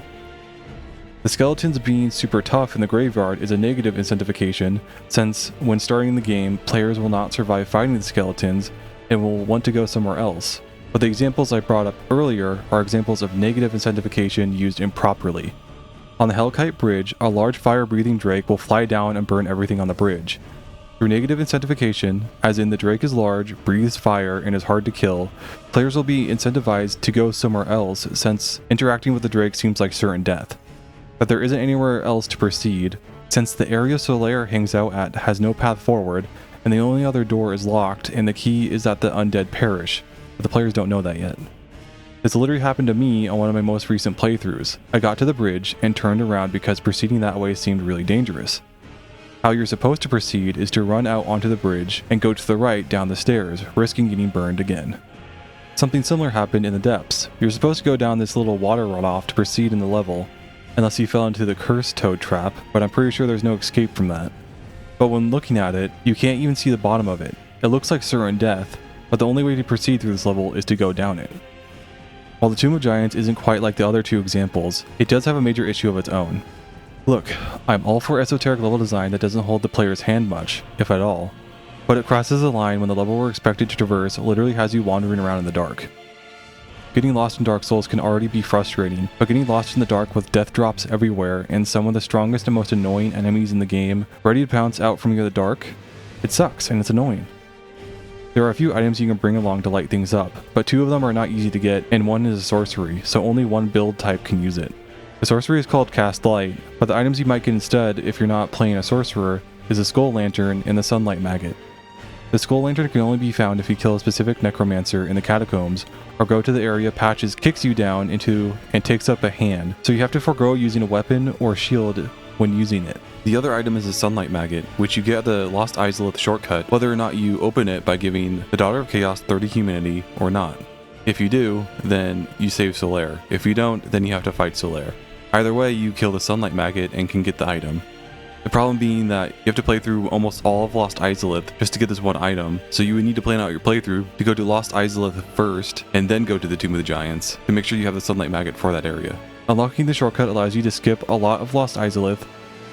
The skeletons being super tough in the graveyard is a negative incentivization, since when starting the game, players will not survive fighting the skeletons and will want to go somewhere else. But the examples I brought up earlier are examples of negative incentivization used improperly. On the Hellkite Bridge, a large fire-breathing drake will fly down and burn everything on the bridge. Through negative incentivization, as in the drake is large, breathes fire, and is hard to kill, players will be incentivized to go somewhere else since interacting with the drake seems like certain death. But there isn't anywhere else to proceed, since the area Solaire hangs out at has no path forward, and the only other door is locked, and the key is that the undead perish, but the players don't know that yet. This literally happened to me on one of my most recent playthroughs. I got to the bridge and turned around because proceeding that way seemed really dangerous. How you're supposed to proceed is to run out onto the bridge and go to the right down the stairs, risking getting burned again. Something similar happened in the depths. You're supposed to go down this little water runoff to proceed in the level, unless you fell into the cursed toad trap, but I'm pretty sure there's no escape from that. But when looking at it, you can't even see the bottom of it. It looks like certain death, but the only way to proceed through this level is to go down it. While the Tomb of Giants isn't quite like the other two examples, it does have a major issue of its own. Look, I'm all for esoteric level design that doesn't hold the player's hand much, if at all, but it crosses the line when the level we're expected to traverse literally has you wandering around in the dark. Getting lost in Dark Souls can already be frustrating, but getting lost in the dark with death drops everywhere and some of the strongest and most annoying enemies in the game ready to pounce out from you in the dark, it sucks and it's annoying. There are a few items you can bring along to light things up, but two of them are not easy to get and one is a sorcery, so only one build type can use it. The sorcery is called Cast Light, but the items you might get instead if you're not playing a sorcerer is a Skull Lantern and the Sunlight Maggot. The Skull Lantern can only be found if you kill a specific necromancer in the catacombs, or go to the area Patches kicks you down into and takes up a hand, so you have to forego using a weapon or shield when using it. The other item is the Sunlight Maggot, which you get at the Lost Izalith shortcut, whether or not you open it by giving the Daughter of Chaos 30 humanity or not. If you do, then you save Solaire. If you don't, then you have to fight Solaire. Either way, you kill the Sunlight Maggot and can get the item. The problem being that you have to play through almost all of Lost Izalith just to get this one item, so you would need to plan out your playthrough to go to Lost Izalith first and then go to the Tomb of the Giants to make sure you have the Sunlight Maggot for that area. Unlocking the shortcut allows you to skip a lot of Lost Izalith,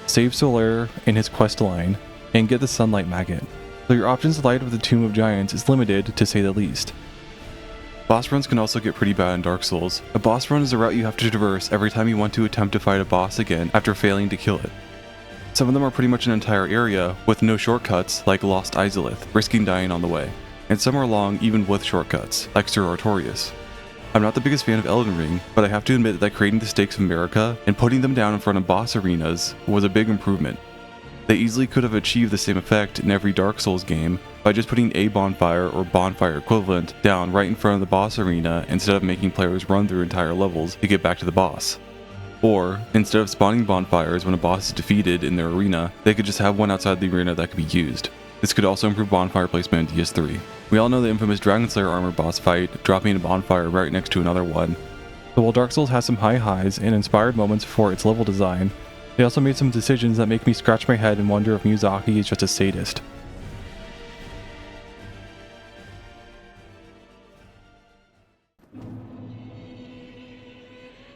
save Solaire in his quest line, and get the Sunlight Maggot, so your options light of the Tomb of Giants is limited to say the least. Boss runs can also get pretty bad in Dark Souls. A boss run is a route you have to traverse every time you want to attempt to fight a boss again after failing to kill it. Some of them are pretty much an entire area with no shortcuts like Lost Izalith, risking dying on the way. and some are long even with shortcuts, like Sir Artorias. I'm not the biggest fan of Elden Ring, but I have to admit that creating the stakes of America and putting them down in front of boss arenas was a big improvement. They easily could have achieved the same effect in every Dark Souls game by just putting a bonfire or bonfire equivalent down right in front of the boss arena instead of making players run through entire levels to get back to the boss. Or, instead of spawning bonfires when a boss is defeated in their arena, they could just have one outside the arena that could be used. This could also improve bonfire placement in DS3. We all know the infamous Dragon Slayer armor boss fight, dropping a bonfire right next to another one. So while Dark Souls has some high highs and inspired moments for its level design, they also made some decisions that make me scratch my head and wonder if Miyazaki is just a sadist.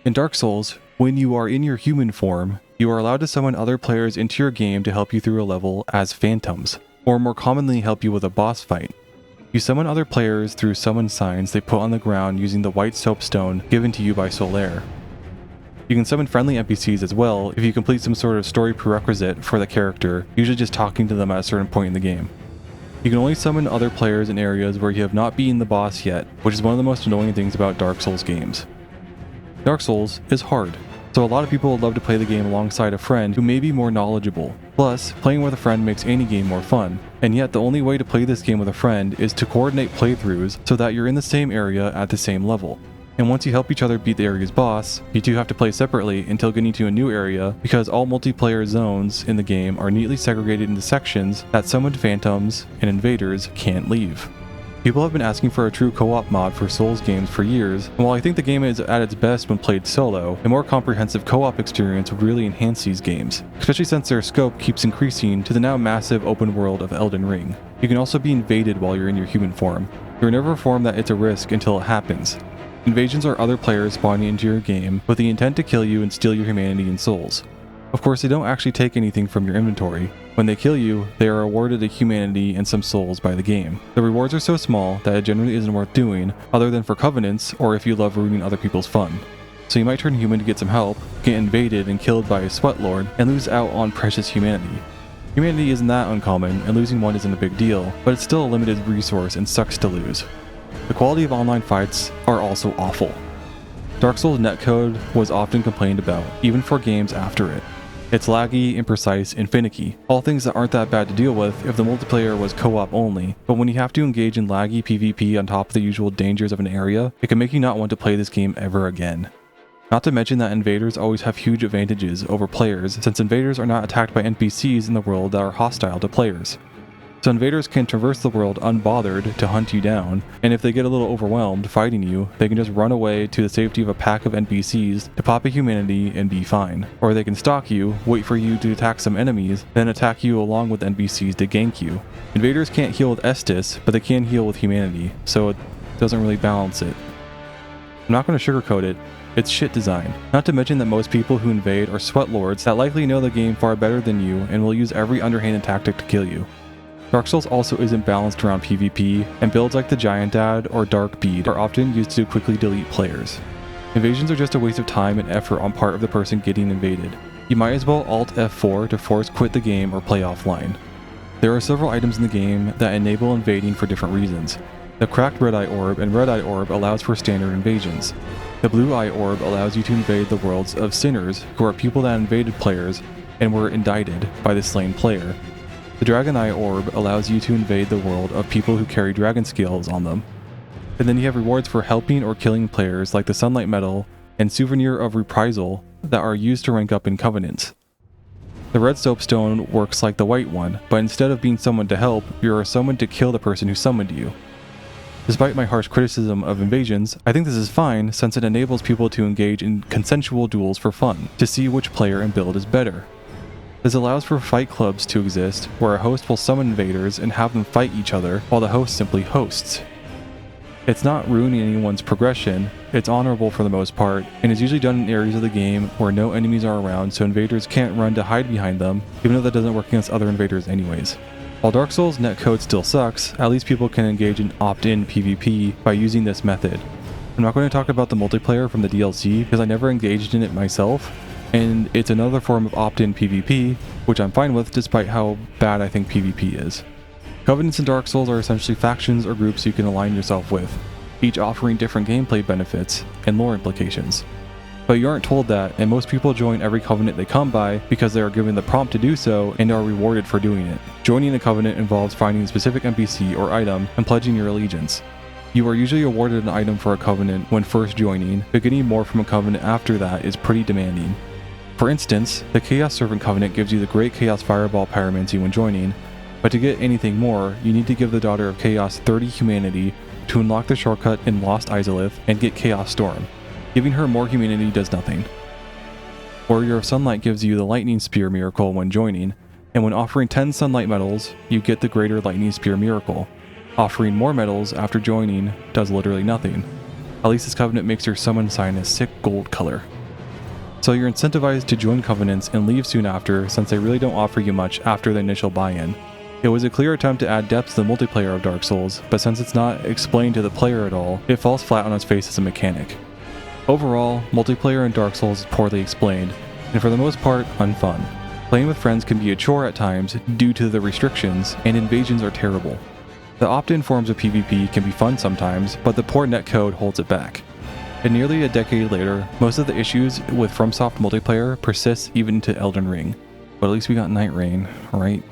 In Dark Souls, when you are in your human form, you are allowed to summon other players into your game to help you through a level as phantoms, or more commonly help you with a boss fight. You summon other players through summon signs they put on the ground using the white soapstone given to you by Solaire. You can summon friendly NPCs as well if you complete some sort of story prerequisite for the character, usually just talking to them at a certain point in the game. You can only summon other players in areas where you have not beaten the boss yet, which is one of the most annoying things about Dark Souls games. Dark Souls is hard, so a lot of people would love to play the game alongside a friend who may be more knowledgeable. Plus, playing with a friend makes any game more fun, and yet the only way to play this game with a friend is to coordinate playthroughs so that you're in the same area at the same level. And once you help each other beat the area's boss, you two have to play separately until getting to a new area because all multiplayer zones in the game are neatly segregated into sections that summoned phantoms and invaders can't leave. People have been asking for a true co-op mod for Souls games for years, and while I think the game is at its best when played solo, a more comprehensive co-op experience would really enhance these games, especially since their scope keeps increasing to the now massive open world of Elden Ring. You can also be invaded while you're in your human form. You're never informed that it's a risk until it happens. Invasions are other players spawning into your game with the intent to kill you and steal your humanity and souls. Of course, they don't actually take anything from your inventory. When they kill you, they are awarded a humanity and some souls by the game. The rewards are so small that it generally isn't worth doing, other than for covenants or if you love ruining other people's fun. So you might turn human to get some help, get invaded and killed by a sweat lord, and lose out on precious humanity. Humanity isn't that uncommon, and losing one isn't a big deal, but it's still a limited resource and sucks to lose. The quality of online fights are also awful. Dark Souls netcode was often complained about, even for games after it. It's laggy, imprecise, and finicky, all things that aren't that bad to deal with if the multiplayer was co-op only, but when you have to engage in laggy PvP on top of the usual dangers of an area, it can make you not want to play this game ever again. Not to mention that invaders always have huge advantages over players, since invaders are not attacked by NPCs in the world that are hostile to players. So invaders can traverse the world unbothered to hunt you down, and if they get a little overwhelmed fighting you, they can just run away to the safety of a pack of NPCs to pop a humanity and be fine. Or they can stalk you, wait for you to attack some enemies, then attack you along with NPCs to gank you. Invaders can't heal with Estus, but they can heal with humanity, so it doesn't really balance it. I'm not going to sugarcoat it, it's shit design. Not to mention that most people who invade are sweat lords that likely know the game far better than you and will use every underhanded tactic to kill you. Dark Souls also isn't balanced around PvP, and builds like the Giant Dad or Dark Bead are often used to quickly delete players. Invasions are just a waste of time and effort on part of the person getting invaded. You might as well Alt F4 to force quit the game or play offline. There are several items in the game that enable invading for different reasons. The cracked Red Eye Orb and Red Eye Orb allows for standard invasions. The Blue Eye Orb allows you to invade the worlds of sinners, who are people that invaded players and were indicted by the slain player. The Dragon Eye Orb allows you to invade the world of people who carry dragon scales on them. And then you have rewards for helping or killing players like the Sunlight Medal and Souvenir of Reprisal that are used to rank up in Covenants. The red soapstone works like the white one, but instead of being summoned to help, you are summoned to kill the person who summoned you. Despite my harsh criticism of invasions, I think this is fine since it enables people to engage in consensual duels for fun, to see which player and build is better. This allows for fight clubs to exist, where a host will summon invaders and have them fight each other, while the host simply hosts. It's not ruining anyone's progression, it's honorable for the most part, and is usually done in areas of the game where no enemies are around so invaders can't run to hide behind them, even though that doesn't work against other invaders anyways. While Dark Souls netcode still sucks, at least people can engage in opt-in PvP by using this method. I'm not going to talk about the multiplayer from the DLC because I never engaged in it myself, and it's another form of opt-in PvP, which I'm fine with despite how bad I think PvP is. Covenants in Dark Souls are essentially factions or groups you can align yourself with, each offering different gameplay benefits and lore implications. But you aren't told that, and most people join every covenant they come by because they are given the prompt to do so and are rewarded for doing it. Joining a covenant involves finding a specific NPC or item and pledging your allegiance. You are usually awarded an item for a covenant when first joining, but getting more from a covenant after that is pretty demanding. For instance, the Chaos Servant Covenant gives you the Great Chaos Fireball Pyromancy when joining, but to get anything more, you need to give the Daughter of Chaos 30 humanity to unlock the shortcut in Lost Izalith and get Chaos Storm. Giving her more humanity does nothing. Warrior of Sunlight gives you the Lightning Spear Miracle when joining, and when offering 10 Sunlight medals, you get the Greater Lightning Spear Miracle. Offering more medals after joining does literally nothing. At least this covenant makes your summon sign a sick gold color. So you're incentivized to join covenants and leave soon after, since they really don't offer you much after the initial buy-in. It was a clear attempt to add depth to the multiplayer of Dark Souls, but since it's not explained to the player at all, it falls flat on its face as a mechanic. Overall, multiplayer in Dark Souls is poorly explained, and for the most part, unfun. Playing with friends can be a chore at times due to the restrictions, and invasions are terrible. The opt-in forms of PvP can be fun sometimes, but the poor netcode holds it back. And nearly a decade later, most of the issues with FromSoft multiplayer persists even into Elden Ring. But at least we got Night Rain, right?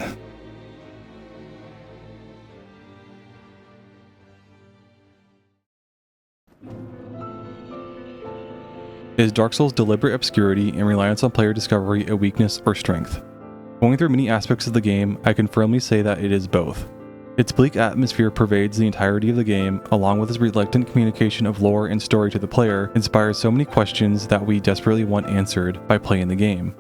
Is Dark Souls' deliberate obscurity and reliance on player discovery a weakness or strength? Going through many aspects of the game, I can firmly say that it is both. Its bleak atmosphere pervades the entirety of the game, along with its reluctant communication of lore and story to the player, inspires so many questions that we desperately want answered by playing the game.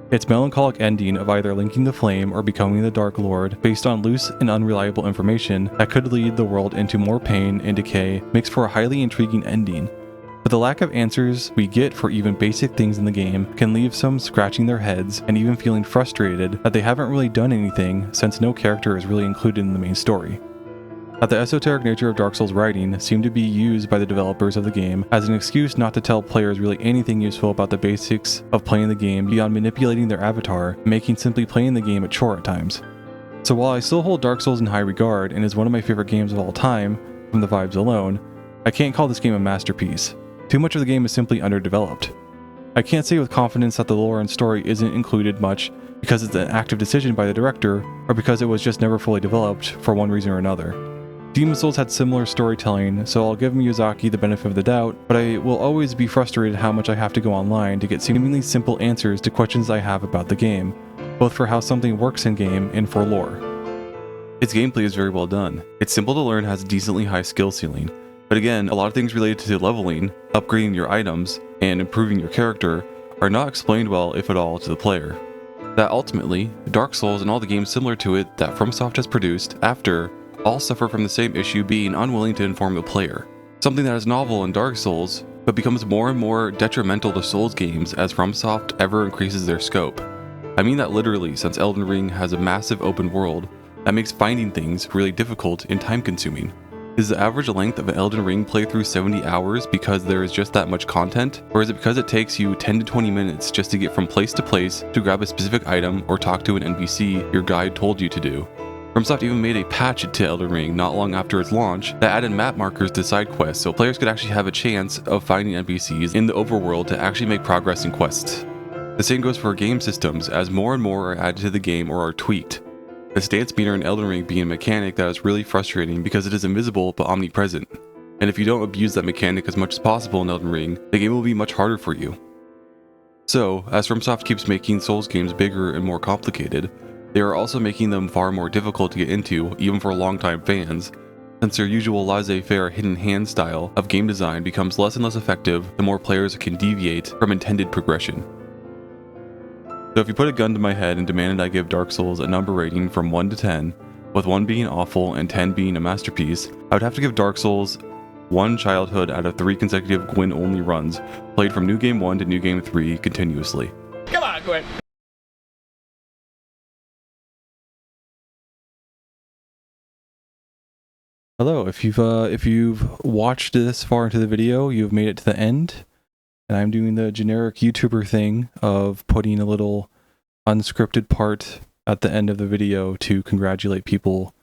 Its melancholic ending of either linking the flame or becoming the Dark Lord, based on loose and unreliable information that could lead the world into more pain and decay, makes for a highly intriguing ending. But the lack of answers we get for even basic things in the game can leave some scratching their heads and even feeling frustrated that they haven't really done anything since no character is really included in the main story. That the esoteric nature of Dark Souls writing seemed to be used by the developers of the game as an excuse not to tell players really anything useful about the basics of playing the game beyond manipulating their avatar, making simply playing the game a chore at times. So while I still hold Dark Souls in high regard and is one of my favorite games of all time, from the vibes alone, I can't call this game a masterpiece. Too much of the game is simply underdeveloped. I can't say with confidence that the lore and story isn't included much because it's an active decision by the director, or because it was just never fully developed for one reason or another. Demon's Souls had similar storytelling, so I'll give Miyazaki the benefit of the doubt, but I will always be frustrated how much I have to go online to get seemingly simple answers to questions I have about the game, both for how something works in-game and for lore. Its gameplay is very well done. It's simple to learn, has a decently high skill ceiling. But again, a lot of things related to leveling, upgrading your items, and improving your character are not explained well, if at all, to the player. That ultimately, Dark Souls and all the games similar to it that FromSoft has produced after all suffer from the same issue, being unwilling to inform the player. Something that is novel in Dark Souls, but becomes more and more detrimental to Souls games as FromSoft ever increases their scope. I mean that literally, since Elden Ring has a massive open world that makes finding things really difficult and time-consuming. Is the average length of an Elden Ring playthrough 70 hours because there is just that much content? Or is it because it takes you 10 to 20 minutes just to get from place to place to grab a specific item or talk to an NPC your guide told you to do? FromSoft even made a patch to Elden Ring not long after its launch that added map markers to side quests so players could actually have a chance of finding NPCs in the overworld to actually make progress in quests. The same goes for game systems, as more and more are added to the game or are tweaked. The stance meter in Elden Ring being a mechanic that is really frustrating because it is invisible but omnipresent, and if you don't abuse that mechanic as much as possible in Elden Ring, the game will be much harder for you. So, as FromSoft keeps making Souls games bigger and more complicated, they are also making them far more difficult to get into, even for longtime fans, since their usual laissez-faire hidden hand style of game design becomes less and less effective the more players can deviate from intended progression. So if you put a gun to my head and demanded I give Dark Souls a number rating from 1 to 10, with 1 being awful and 10 being a masterpiece, I would have to give Dark Souls 1 childhood out of 3 consecutive Gwyn-only runs, played from New Game 1 to New Game 3 continuously. Come on, Gwyn! Hello, if you've watched this far into the video, you've made it to the end. And I'm doing the generic YouTuber thing of putting a little unscripted part at the end of the video to congratulate people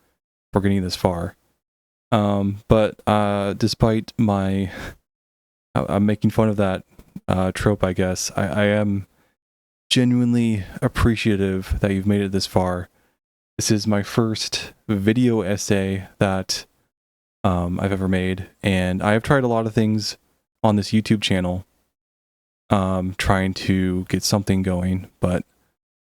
for getting this far. But despite my I'm making fun of that trope, I guess, I am genuinely appreciative that you've made it this far. This is my first video essay that I've ever made, and I have tried a lot of things on this YouTube channel, trying to get something going, but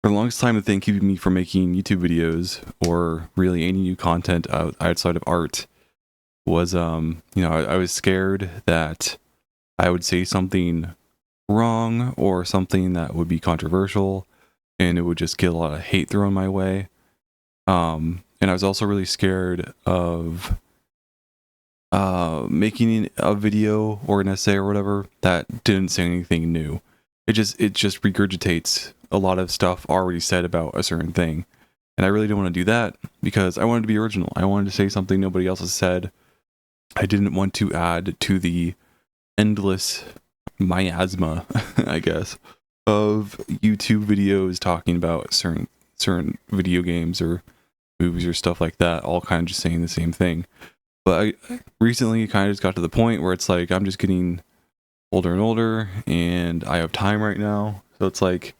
for the longest time, the thing keeping me from making YouTube videos or really any new content outside of art was, I was scared that I would say something wrong or something that would be controversial, and it would just get a lot of hate thrown my way. And I was also really scared of making a video or an essay or whatever that didn't say anything new. It just regurgitates a lot of stuff already said about a certain thing. And I really didn't want to do that because I wanted to be original. I wanted to say something nobody else has said. I didn't want to add to the endless miasma, I guess, of YouTube videos talking about certain video games or movies or stuff like that, all kind of just saying the same thing. But I recently kind of just got to the point where it's like I'm just getting older and older, and I have time right now, so it's like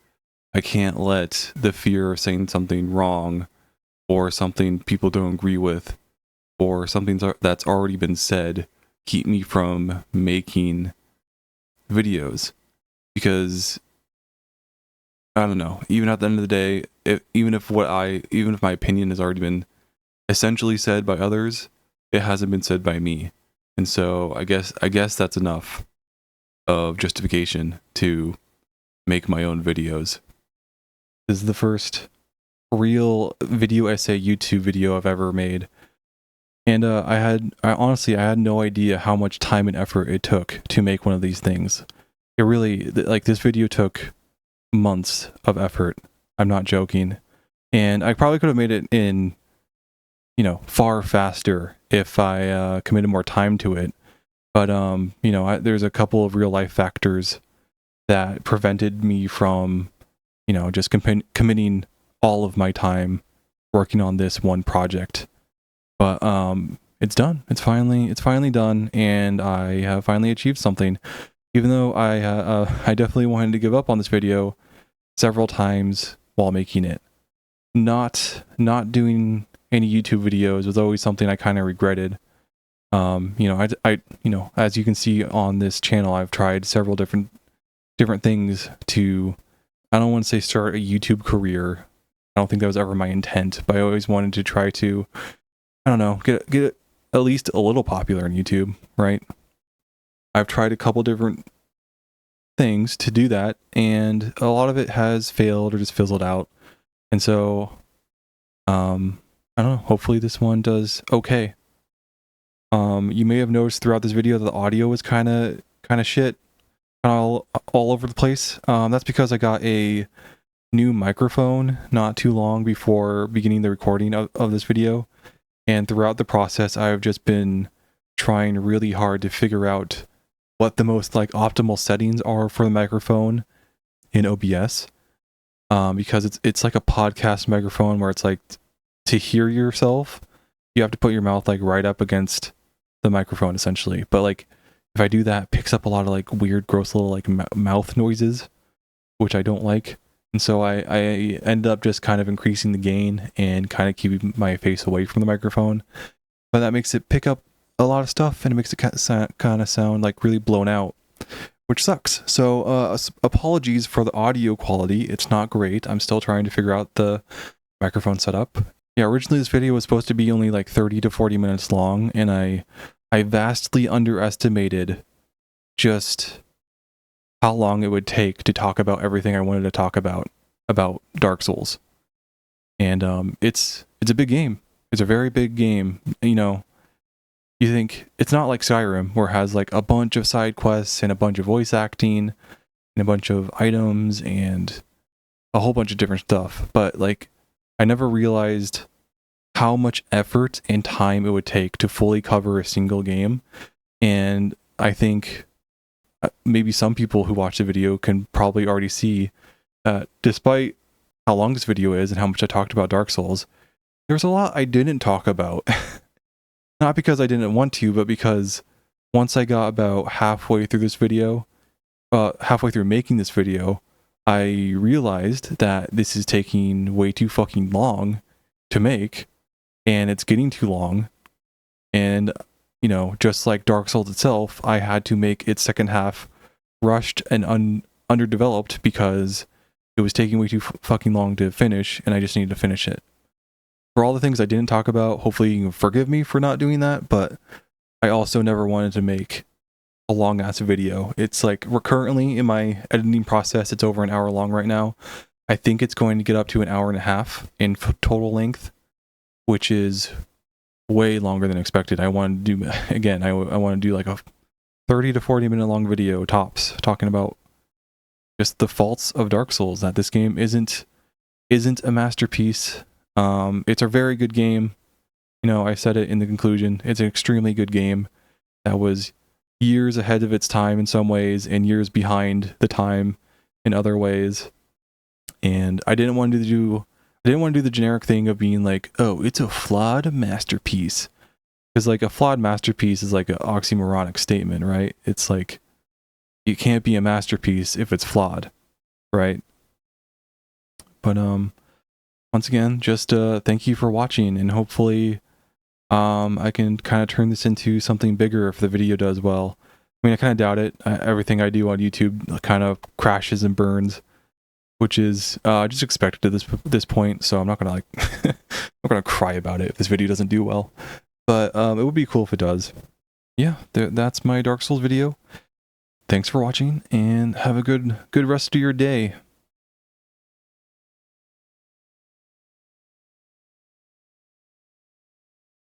I can't let the fear of saying something wrong or something people don't agree with or something that's already been said keep me from making videos. Because I don't know, even at the end of the day, even if my opinion has already been essentially said by others, it hasn't been said by me. And so I guess that's enough of justification to make my own videos. This is the first real video essay YouTube video I've ever made. And I honestly had no idea how much time and effort it took to make one of these things. It really, like, this video took months of effort. I'm not joking. And I probably could have made it in, far faster if I committed more time to it. But, there's a couple of real life factors that prevented me from, just committing all of my time working on this one project. But it's done. It's finally done, and I have finally achieved something. Even though I definitely wanted to give up on this video several times while making it. Not doing any YouTube videos was always something I kind of regretted. As you can see on this channel, I've tried several different things to, I don't want to say start a YouTube career. I don't think that was ever my intent, but I always wanted to try to, I don't know, get at least a little popular on YouTube, right? I've tried a couple different things to do that, and a lot of it has failed or just fizzled out. And so, I don't know, hopefully this one does okay. You may have noticed throughout this video that the audio was kind of shit, all over the place. That's because I got a new microphone not too long before beginning the recording of this video, and throughout the process I've just been trying really hard to figure out what the most optimal settings are for the microphone in OBS, because it's like a podcast microphone where it's like, to hear yourself you have to put your mouth right up against the microphone essentially, but if I do that, it picks up a lot of weird gross little mouth noises, which I don't like. And so I ended up just kind of increasing the gain and kind of keeping my face away from the microphone, but that makes it pick up a lot of stuff, and it makes it kind of sound really blown out, which sucks. So apologies for the audio quality. It's not great. I'm still trying to figure out the microphone setup. Yeah, originally this video was supposed to be only 30 to 40 minutes long, and I vastly underestimated just how long it would take to talk about everything I wanted to talk about Dark Souls. And it's a big game. It's a very big game. You think it's not like Skyrim, where it has a bunch of side quests and a bunch of voice acting and a bunch of items and a whole bunch of different stuff. But I never realized how much effort and time it would take to fully cover a single game. And I think maybe some people who watch the video can probably already see that despite how long this video is and how much I talked about Dark Souls, there's a lot I didn't talk about. Not because I didn't want to, but because once I got about halfway through this video, halfway through making this video, I realized that this is taking way too fucking long to make, and it's getting too long. And, you know, just like Dark Souls itself, I had to make its second half rushed and underdeveloped because it was taking way too fucking long to finish, and I just needed to finish it. For all the things I didn't talk about, hopefully you can forgive me for not doing that, but I also never wanted to make a long ass video. It's like, we're currently in my editing process, it's over an hour long right now. I think it's going to get up to an hour and a half in total length, which is way longer than expected. I want to do, again, I want to do like a 30 to 40 minute long video tops, talking about just the faults of Dark Souls, that this game isn't a masterpiece. It's a very good game. You know, I said it in the conclusion. It's an extremely good game that was years ahead of its time in some ways and years behind the time in other ways. And I didn't want to do the generic thing of being like, oh, it's a flawed masterpiece. Because like a flawed masterpiece is like an oxymoronic statement, right? It's like, you can't be a masterpiece if it's flawed, right? But once again, just thank you for watching, and hopefully I can kind of turn this into something bigger if the video does well. I mean, I kind of doubt it. Everything I do on YouTube kind of crashes and burns, which is just expected at this point, so I'm not gonna like I'm not gonna cry about it if this video doesn't do well. But it would be cool if it does. Yeah, that's my Dark Souls video. Thanks for watching, and have a good rest of your day.